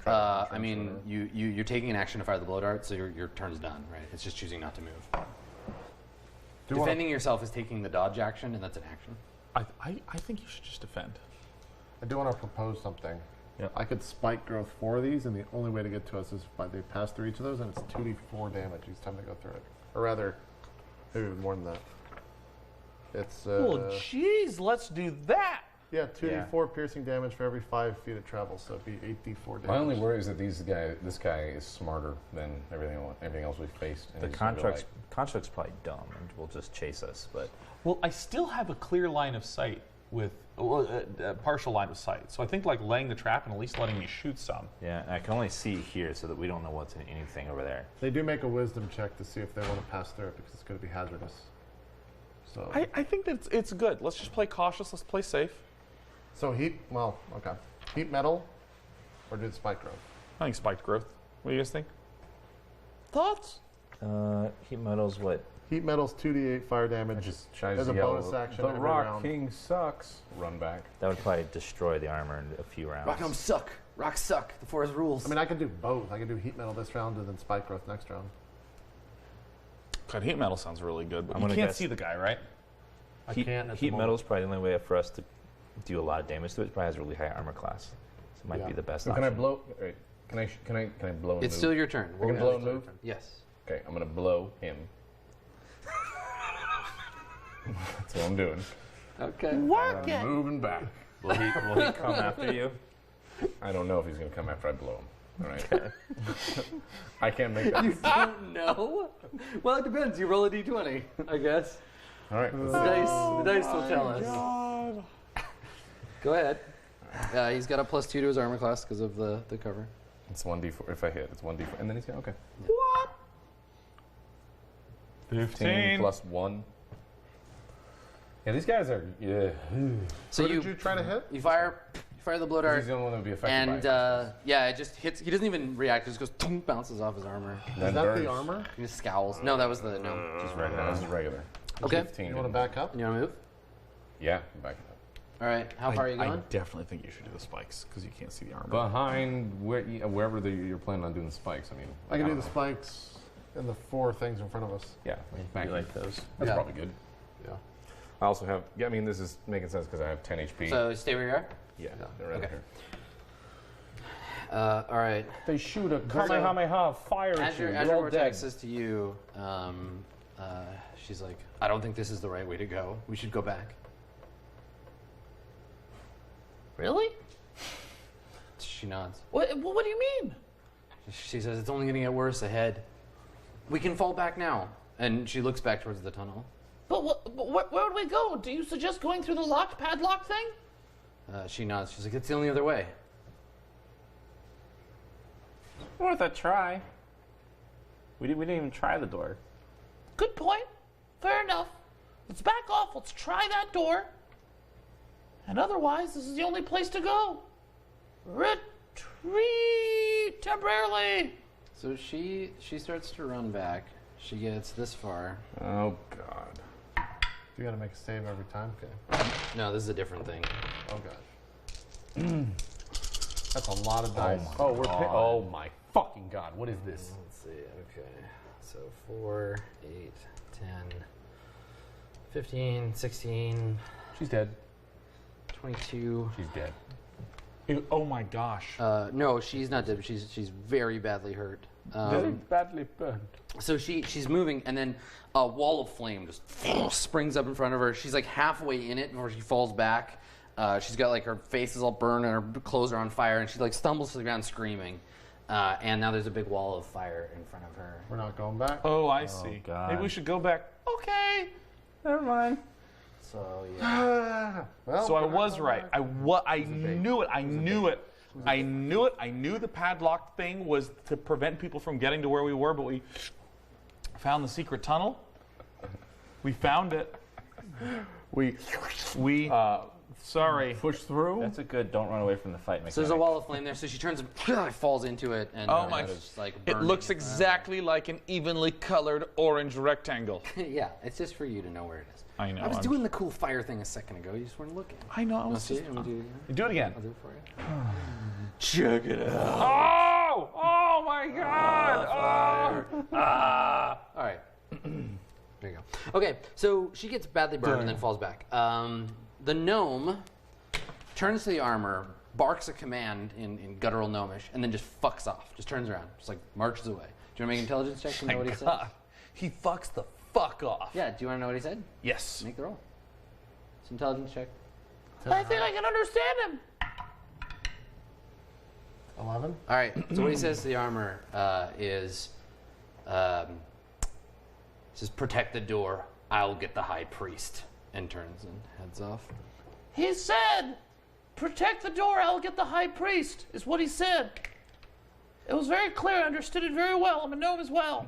to I entrench mean, whatever? you're taking an action to fire the blow dart, so your turn's done, right? It's just choosing not to move. Defending yourself is taking the dodge action, and that's an action. I think you should just defend. I do want to propose something. Yep. I could spike growth 4 of these, and the only way to get to us is by they pass through each of those, and it's 2d4 damage each time they go through it. Or rather, maybe more than that. It's Well, jeez, let's do that. yeah, 2d4 piercing damage for every 5 feet it travels, so it'd be 8d4 damage. My only worry is that this guy is smarter than everything else we've faced. and The he's gonna be construct's probably dumb and will just chase us. But Well, I still have a clear line of sight with a partial line of sight. So I think like laying the trap and at least letting me shoot some. yeah, and I can only see here, so that we don't know what's in anything over there. They do make a wisdom check to see if they want to pass through it because it's going to be hazardous. So, I think that it's good. Let's just play cautious. Let's play safe. so okay. Heat metal or do the spike growth? I think spiked growth. What do you guys think? Thoughts? Heat metal's what? Heat metal's 2d8 fire damage. just tries as to a yell, bonus action The every Rock round. King sucks. Run back. That would probably destroy the armor in a few rounds. Rock 'em suck. Rocks suck. The forest rules. I mean, I could do both. I could do heat metal this round and then spike growth next round. God, heat metal sounds really good, but I'm you gonna can't guess- see the guy, right? I Heat, can't. At the heat moment. metal's probably the only way for us to do a lot of damage to it. It probably has a really high armor class, so it might Yeah. be the best So option. can I blow? Wait, can I blow and It's move? still your turn. I can blow and move? Yes. Okay, I'm gonna blow him. That's what I'm doing. Okay. Work it. Moving back. Will he come after you? I don't know if he's gonna come after I blow him. All right. I can't make that. You don't know? Well, it depends. You roll a d20, I guess. All right. The dice will tell us. Go ahead. He's got a +2 to his armor class because of the cover. It's 1d4. If I hit, it's 1d4, and then he's gonna okay. 15 plus 1. Yeah, these guys are. Yeah. So Who did you try to hit? You fire the blow dart, He's the only one that would be affected and by it. yeah, it just hits. He doesn't even react. It just goes, boom, bounces off his armor. And Is then that burns. the armor? He just scowls. No, that was the no. Just regular. This is regular. Okay. 15. You want to back up? And you want to move? Yeah, back up. All right. How far are you I going? definitely think you should do the spikes because you can't see the armor. Behind wherever you're planning on doing the spikes. I mean, I can do don't the know. spikes and the 4 things in front of us. Yeah, back You like those? That's Yeah. probably good. Yeah. I also have. Yeah, I mean, this is making sense because I have 10 HP. So stay where you are. yeah, they're right Okay. here. All right. They shoot a Kamehameha fire As your vortex says to you, she's like, I don't think this is the right way to go. We should go back. Really? She nods. What do you mean? She says, it's only going to get worse ahead. We can fall back now. And she looks back towards the tunnel. But where would we go? Do you suggest going through the locked padlock thing? She nods. She's like, it's the only other way. Worth a try. We didn't even try the door. Good point. Fair enough. Let's back off. Let's try that door. And otherwise, this is the only place to go. Retreat temporarily. So she starts to run back. She gets this far. Oh God. You got to make a save every time? Okay. No, this is a different thing. Oh, God. That's a lot of dice. Oh, oh my fucking God! What is this? Let's see. Okay. So 4, 8, 10, 15, 16, She's dead. 22. She's dead. Oh my gosh. No, she's not dead. She's very badly hurt. Very badly burned. So she's moving, and then a wall of flame just springs up in front of her. She's like halfway in it before she falls back. She's got like her face is all burned and her clothes are on fire, and she like stumbles to the ground screaming. and now there's a big wall of fire in front of her. We're not going back. Oh, I see. God. Maybe we should go back. Okay. Never mind. So yeah. Well, So I we're not was going right. back. I knew it. I knew it. I knew it. I knew the padlock thing was to prevent people from getting to where we were, but we found the secret tunnel. We found it. We Sorry. push through. That's a good don't run away from the fight mechanic. So there's a wall of flame there. So she turns and falls into it, and Oh my! it's like It burning. looks exactly like an evenly colored orange rectangle. Yeah, it's just for you to know where it is. I know. I was doing the cool fire thing a second ago. You just weren't looking. I know. I Want to was see just, it? Want me to do it again? do it again. I'll do it for you. Check it out. Oh! Oh my God! All right. There you go. Okay, so she gets badly burned and then falls back. The gnome turns to the armor, barks a command in guttural gnomish, and then just fucks off. Just turns around, just like marches away. Do you want to make an intelligence check to know what he said? God. He fucks the fuck off. Yeah. Do you want to know what he said? Yes. Make the roll. It's an intelligence check. I think I can understand him. 11. All right. So what he says to the armor is, says, "Protect the door. I'll get the high priest." And turns and heads off. He said, "Protect the door, I'll get the high priest," is what he said. It was very clear, I understood it very well. I'm a gnome as well.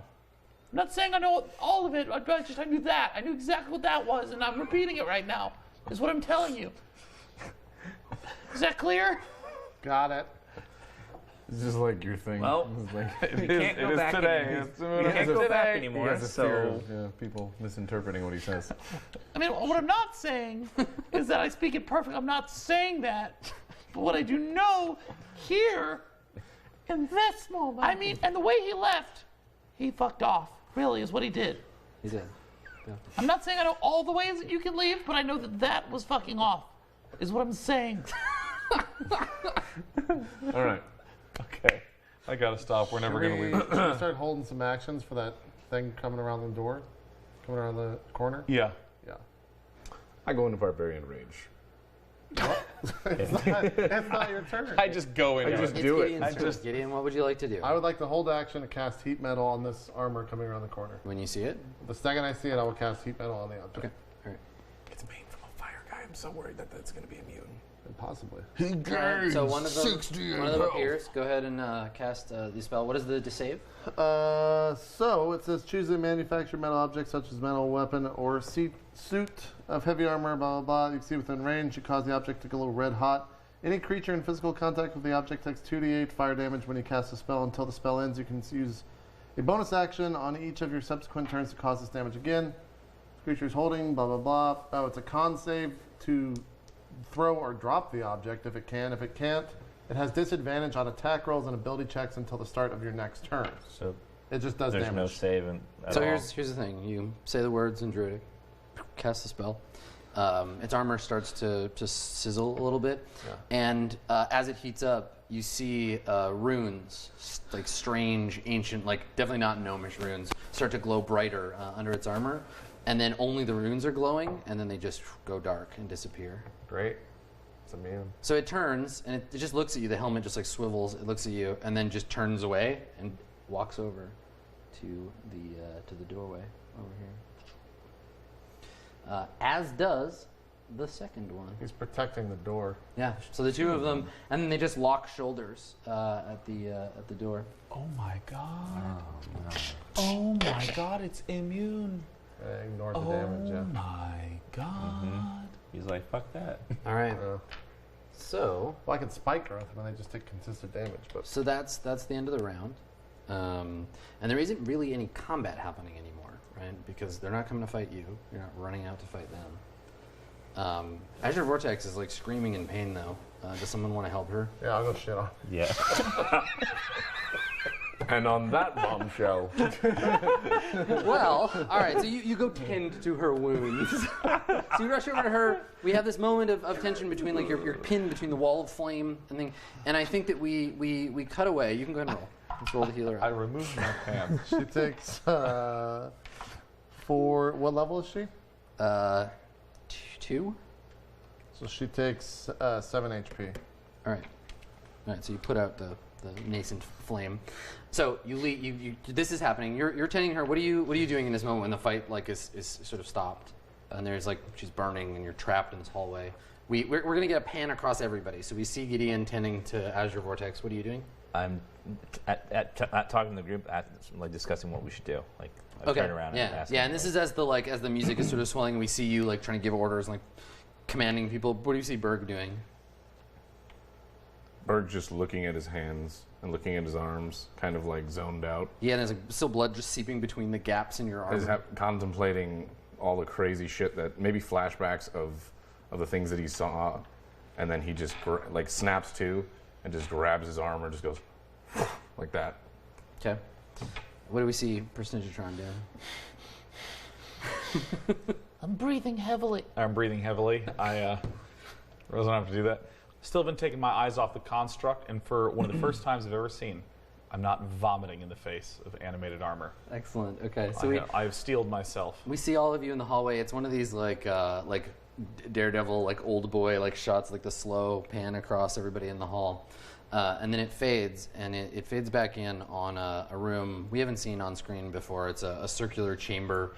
I'm not saying I know all of it, I knew that. I knew exactly what that was, and I'm repeating it right now, is what I'm telling you. Is that clear? Got it. It's just like your thing. Well, It's like, we can't go back today. We can't go back he anymore. has a fear So of people misinterpreting what he says. I mean, what I'm not saying is that I speak it perfect. I'm not saying that. But what I do know here, In this moment. I mean, and the way he left, he fucked off, really, is what he did. He did. I'm not saying I know all the ways that you can leave, but I know that that was fucking off, is what I'm saying. All right. Okay. I gotta stop. We're never gonna leave. Should we start holding some actions for that thing coming around the door? Coming around the corner? Yeah. Yeah. I go into barbarian rage. It's not your turn. I just go in. I there. just It's do it. Gideon's turn. Gideon, what would you like to do? I would like to hold action to cast heat metal on this armor coming around the corner. When you see it? The second I see it, I will cast heat metal on the object. Okay. All right. It's made from a fire guy. I'm so worried that that's going to be immune. Possibly. So one of them appears. Go ahead and cast the spell. What is the save? So it says choose a manufactured metal object such as metal weapon or suit of heavy armor, blah, blah, blah. You can see within range. You cause the object to go a little red hot. Any creature in physical contact with the object takes 2d8 fire damage when you cast a spell. Until the spell ends, you can use a bonus action on each of your subsequent turns to cause this damage again. Creature's holding, blah, blah, blah. Oh, it's a con save to throw or drop the object if it can. If it can't, it has disadvantage on attack rolls and ability checks until the start of your next turn. So It just does there's damage. no save at So all. here's the thing. You say the words in Druidic, cast the spell. Its armor starts to sizzle a little bit, and as it heats up, you see runes, like strange, ancient, like definitely not gnomish runes, start to glow brighter under its armor, and then only the runes are glowing, and then they just go dark and disappear. Great. It's immune. So it turns, and it just looks at you. The helmet just like swivels. It looks at you, and then just turns away and walks over to the doorway over here. As does the second one. He's protecting the door. Yeah. So the two of them, and then they just lock shoulders at the door. Oh my god. Oh my god, it's immune. Ignore the Oh damage, yeah. my god. He's like, fuck that. All right. So Well, I can spike growth when they just take consistent damage, but so that's the end of the round, and there isn't really any combat happening anymore, right? Because they're not coming to fight you. You're not running out to fight them. Azure Vortex is like screaming in pain though. Does someone want to help her? yeah, I'll go shit off. Yeah. And on that bombshell, Well, all right. So you go tend to her wounds. So you rush over to her. We have this moment of tension between like you're pinned between the wall of flame and I think that we cut away. You can go ahead and roll. Let's roll the healer. I removed my pants. She takes 4. What level is she? 2. So she takes 7 HP. All right. So you put out the nascent flame. So you this is happening. You're tending her. What are you doing in this moment when the fight is sort of stopped? And there's she's burning and you're trapped in this hallway. We're going to get a pan across everybody. So we see Gideon tending to Azure Vortex. What are you doing? I'm talking to the group, discussing what we should do. I turn around and ask. Yeah, and this is as the music is sort of swelling. We see you trying to give orders, commanding people. What do you see Berg doing? Berg's just looking at his hands and looking at his arms, kind of zoned out. Yeah, and there's still blood just seeping between the gaps in your arm. He's contemplating all the crazy shit that maybe flashbacks of the things that he saw, and then he just snaps to and just grabs his arm or just goes like that. Okay. What do we see Personagetron doing? I'm breathing heavily. I'm breathing heavily. I don't have to do that. Still been taking my eyes off the construct, and for one of the first times I've ever seen, I'm not vomiting in the face of animated armor. Excellent. Okay, so I have steeled myself. We see all of you in the hallway. It's one of these Daredevil, old boy shots, the slow pan across everybody in the hall, and then it fades, and it fades back in on a room we haven't seen on screen before. It's a circular chamber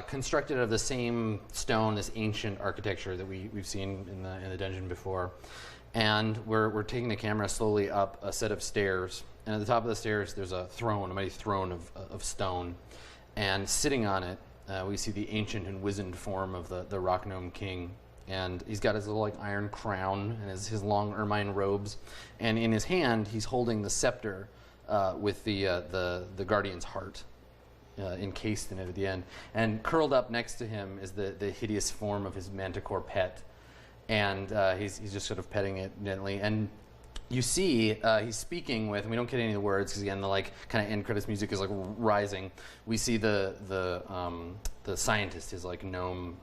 constructed of the same stone, this ancient architecture that we've seen in the dungeon before. And we're taking the camera slowly up a set of stairs, and at the top of the stairs there's a mighty throne of stone, and sitting on it we see the ancient and wizened form of the Rock Gnome King, and he's got his little iron crown and his long ermine robes, and in his hand he's holding the scepter with the Guardian's heart encased in it at the end, and curled up next to him is the hideous form of his manticore pet. And he's just sort of petting it gently. And you see he's speaking with, and we don't get any of the words because again the kind of end credits music is rising. We see the scientist, his gnome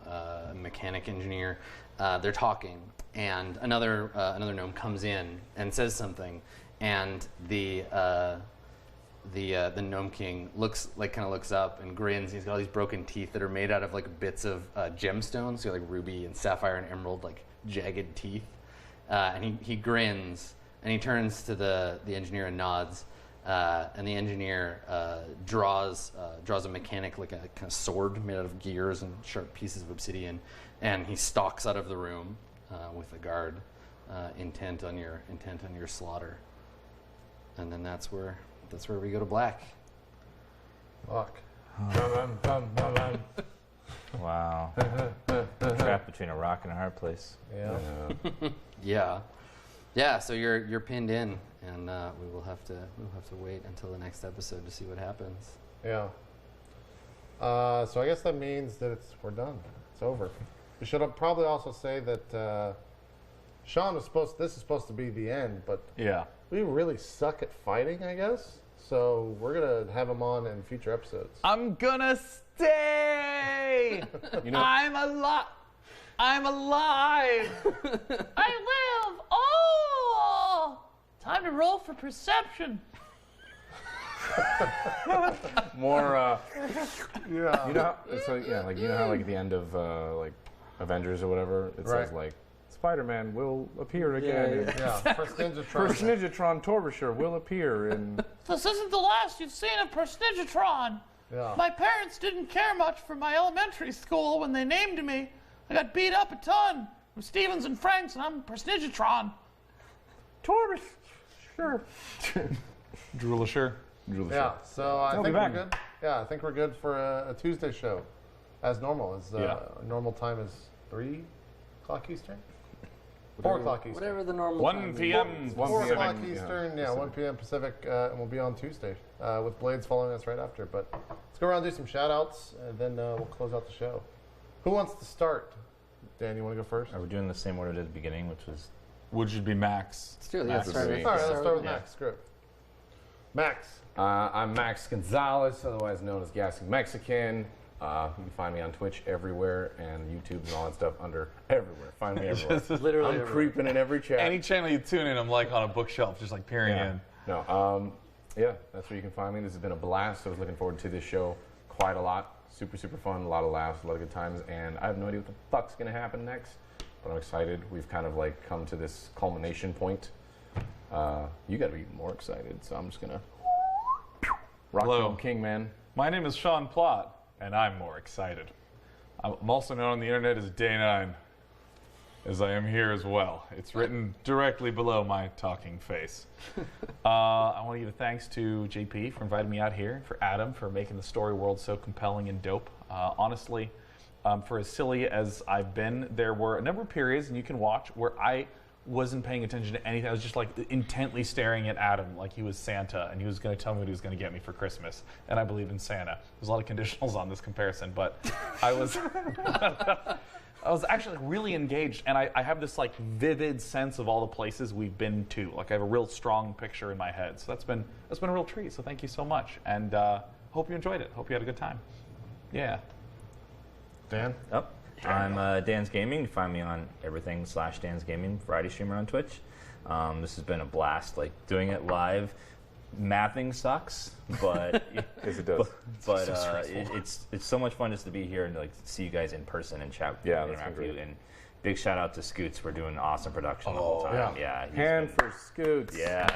mechanic engineer. They're talking, and another gnome comes in and says something, and the Gnome King looks up and grins. He's got all these broken teeth that are made out of bits of gemstones, so ruby and sapphire and emerald jagged teeth, and he grins and he turns to the engineer and nods, and the engineer draws a mechanic a kind of sword made out of gears and sharp pieces of obsidian, and he stalks out of the room with a guard intent on your slaughter, and then that's where we go to black. Fuck. Wow. Trapped between a rock and a hard place. Yeah. Yeah. So you're pinned in, and we'll have to wait until the next episode to see what happens. Yeah. So I guess that means that we're done. It's over. We should probably also say that Sean this is supposed to be the end, but Yeah. we really suck at fighting, I guess. So we're gonna have him on in future episodes. I'm gonna stay! I'm alive! I live! Oh! Time to roll for perception. More, Yeah. you know, so yeah, you know how at the end of Avengers or whatever, it says Spider-Man will appear again. Yeah. Personagetron. Personagetron Torbisher will appear in. This isn't the last you've seen of Personagetron. Yeah. My parents didn't care much for my elementary school when they named me. I got beat up a ton from Stevens and Franks, and I'm Personagetron. Torbisher. Droolisher. Yeah. So I I'll think be we're back. good. Yeah, I think we're good for a Tuesday show, as normal. Normal time is 3 o'clock Eastern. 4 o'clock Eastern. Whatever the normal 1 time is. p.m. 4 p.m. o'clock Yeah. Eastern, 1 p.m. Pacific, and we'll be on Tuesday with Blades following us right after. But let's go around and do some shout-outs, and then we'll close out the show. Who wants to start? Dan, you want to go first? Are we doing the same order at the beginning, which was Which would be Max. Let's do it. Max Yeah, start would with- be- All right, let's start with Yeah. Max. Screw it. Max. I'm Max Gonzalez, otherwise known as GassyMexican. You can find me on Twitch everywhere and YouTube and all that stuff under everywhere. Find me everywhere. Literally I'm everywhere. creeping in every chat. Any channel you tune in, I'm on a bookshelf, just peering Yeah. in. No, that's where you can find me. This has been a blast. I was looking forward to this show quite a lot. Super, super fun. A lot of laughs, a lot of good times. And I have no idea what the fuck's going to happen next, but I'm excited. We've kind of come to this culmination point. You got to be more excited, so I'm just gonna rock Hello. Home King, man. My name is Sean Plott, and I'm more excited. I'm also known on the internet as Day 9, as I am here as well. It's written directly below my talking face. I want to give a thanks to JP for inviting me out here, for Adam for making the story world so compelling and dope. Honestly, for as silly as I've been, there were a number of periods, and you can watch, where I wasn't paying attention to anything. I was just like intently staring at Adam like he was Santa and he was going to tell me what he was going to get me for Christmas. And I believe in Santa. There's a lot of conditionals on this comparison, but I was I was actually really engaged, and I have this like vivid sense of all the places we've been to. Like I have a real strong picture in my head. So that's been a real treat. So thank you so much, and hope you enjoyed it. Hope you had a good time. Yeah. Dan? Yep. I'm DansGaming. You can find me on everything /DansGaming, variety streamer on Twitch. This has been a blast. Like doing it live, mathing sucks, but Yes, it does. but it's so much fun just to be here and like see you guys in person and chat. Yeah, and that's interact been with great. you. And big shout out to Scoots for doing awesome production the whole time. Yeah, he's Hand been- for Scoots. yeah.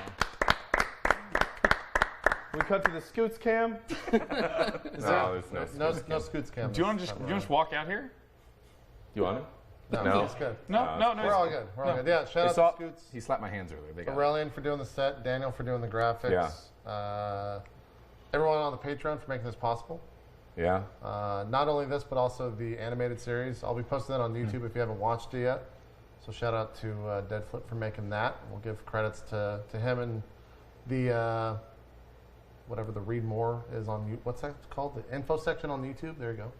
We cut to the Scoots cam. No, there's no. No Scoots cam. Do you want to just walk out here? You want it? No, it's good. No. We're all good. We're all good. Yeah, shout They out saw- to Scoots. He slapped my hands earlier. They got it. Aurelian for doing the set, Daniel for doing the graphics. Everyone on the Patreon for making this possible. Yeah. Not only this, but also the animated series. I'll be posting that on YouTube if you haven't watched it yet. So shout out to Deadflip for making that. We'll give credits to him and the whatever the read more is on what's that called? The info section on YouTube. There you go.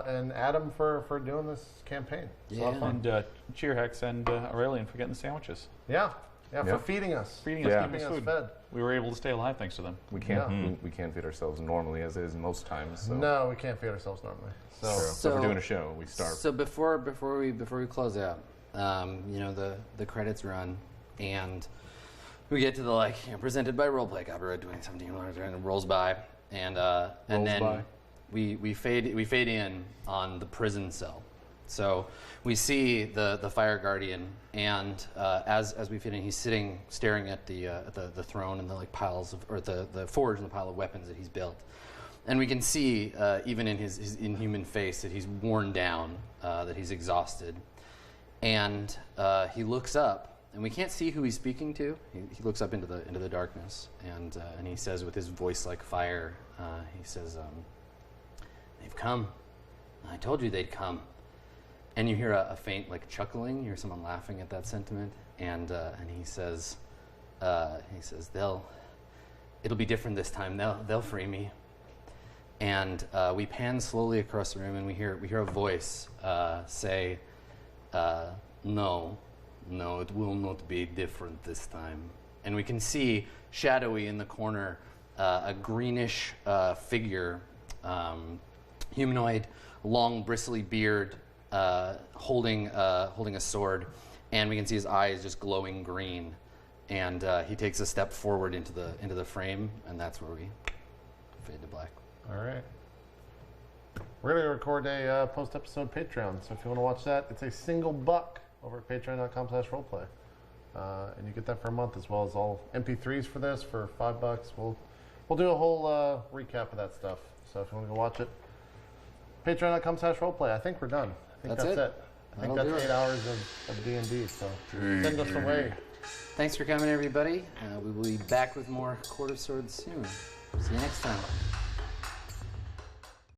And Adam for doing this campaign. It's a lot of fun. And Cheerhex and Aurelian for getting the sandwiches. Yeah, Yeah. for feeding us. Feeding us, Yeah. keeping us Keeping us food. fed. We were able to stay alive thanks to them. We can't. Yeah. We can't feed ourselves normally as is most times. So. No, we can't feed ourselves normally. So So if we're doing a show, we starve. So before we close out, the credits run, and we get to the presented by RollPlay, copyright 2017, and it rolls by, and then by. we fade in on the prison cell. So we see the Fire Guardian, and as we fit in, he's sitting staring at the throne and the piles of, or the forge and the pile of weapons that he's built. And we can see, even in his inhuman face, that he's worn down, that he's exhausted. And he looks up, and we can't see who he's speaking to. He looks up into the darkness, and he says with his voice like fire, he says, "They've come. I told you they'd come." And you hear a faint chuckling. You hear someone laughing at that sentiment, and he says, "It'll be different this time. They'll free me." And we pan slowly across the room, and we hear a voice say, "No, it will not be different this time." And we can see shadowy in the corner a greenish figure, humanoid, long bristly beard, holding a sword, and we can see his eyes just glowing green. And he takes a step forward into the frame, and that's where we fade to black. all right. We're going to record a post-episode Patreon, so if you want to watch that, it's a single buck over at patreon.com/roleplay. And you get that for a month, as well as all MP3s for this for $5. We'll do a whole recap of that stuff. So if you want to go watch it, patreon.com/roleplay. I think we're done. I think that's it. I think That'll that's do 8 hours of D&D, so send us away. Thanks for coming, everybody. We will be back with more Court of Swords soon. See you next time.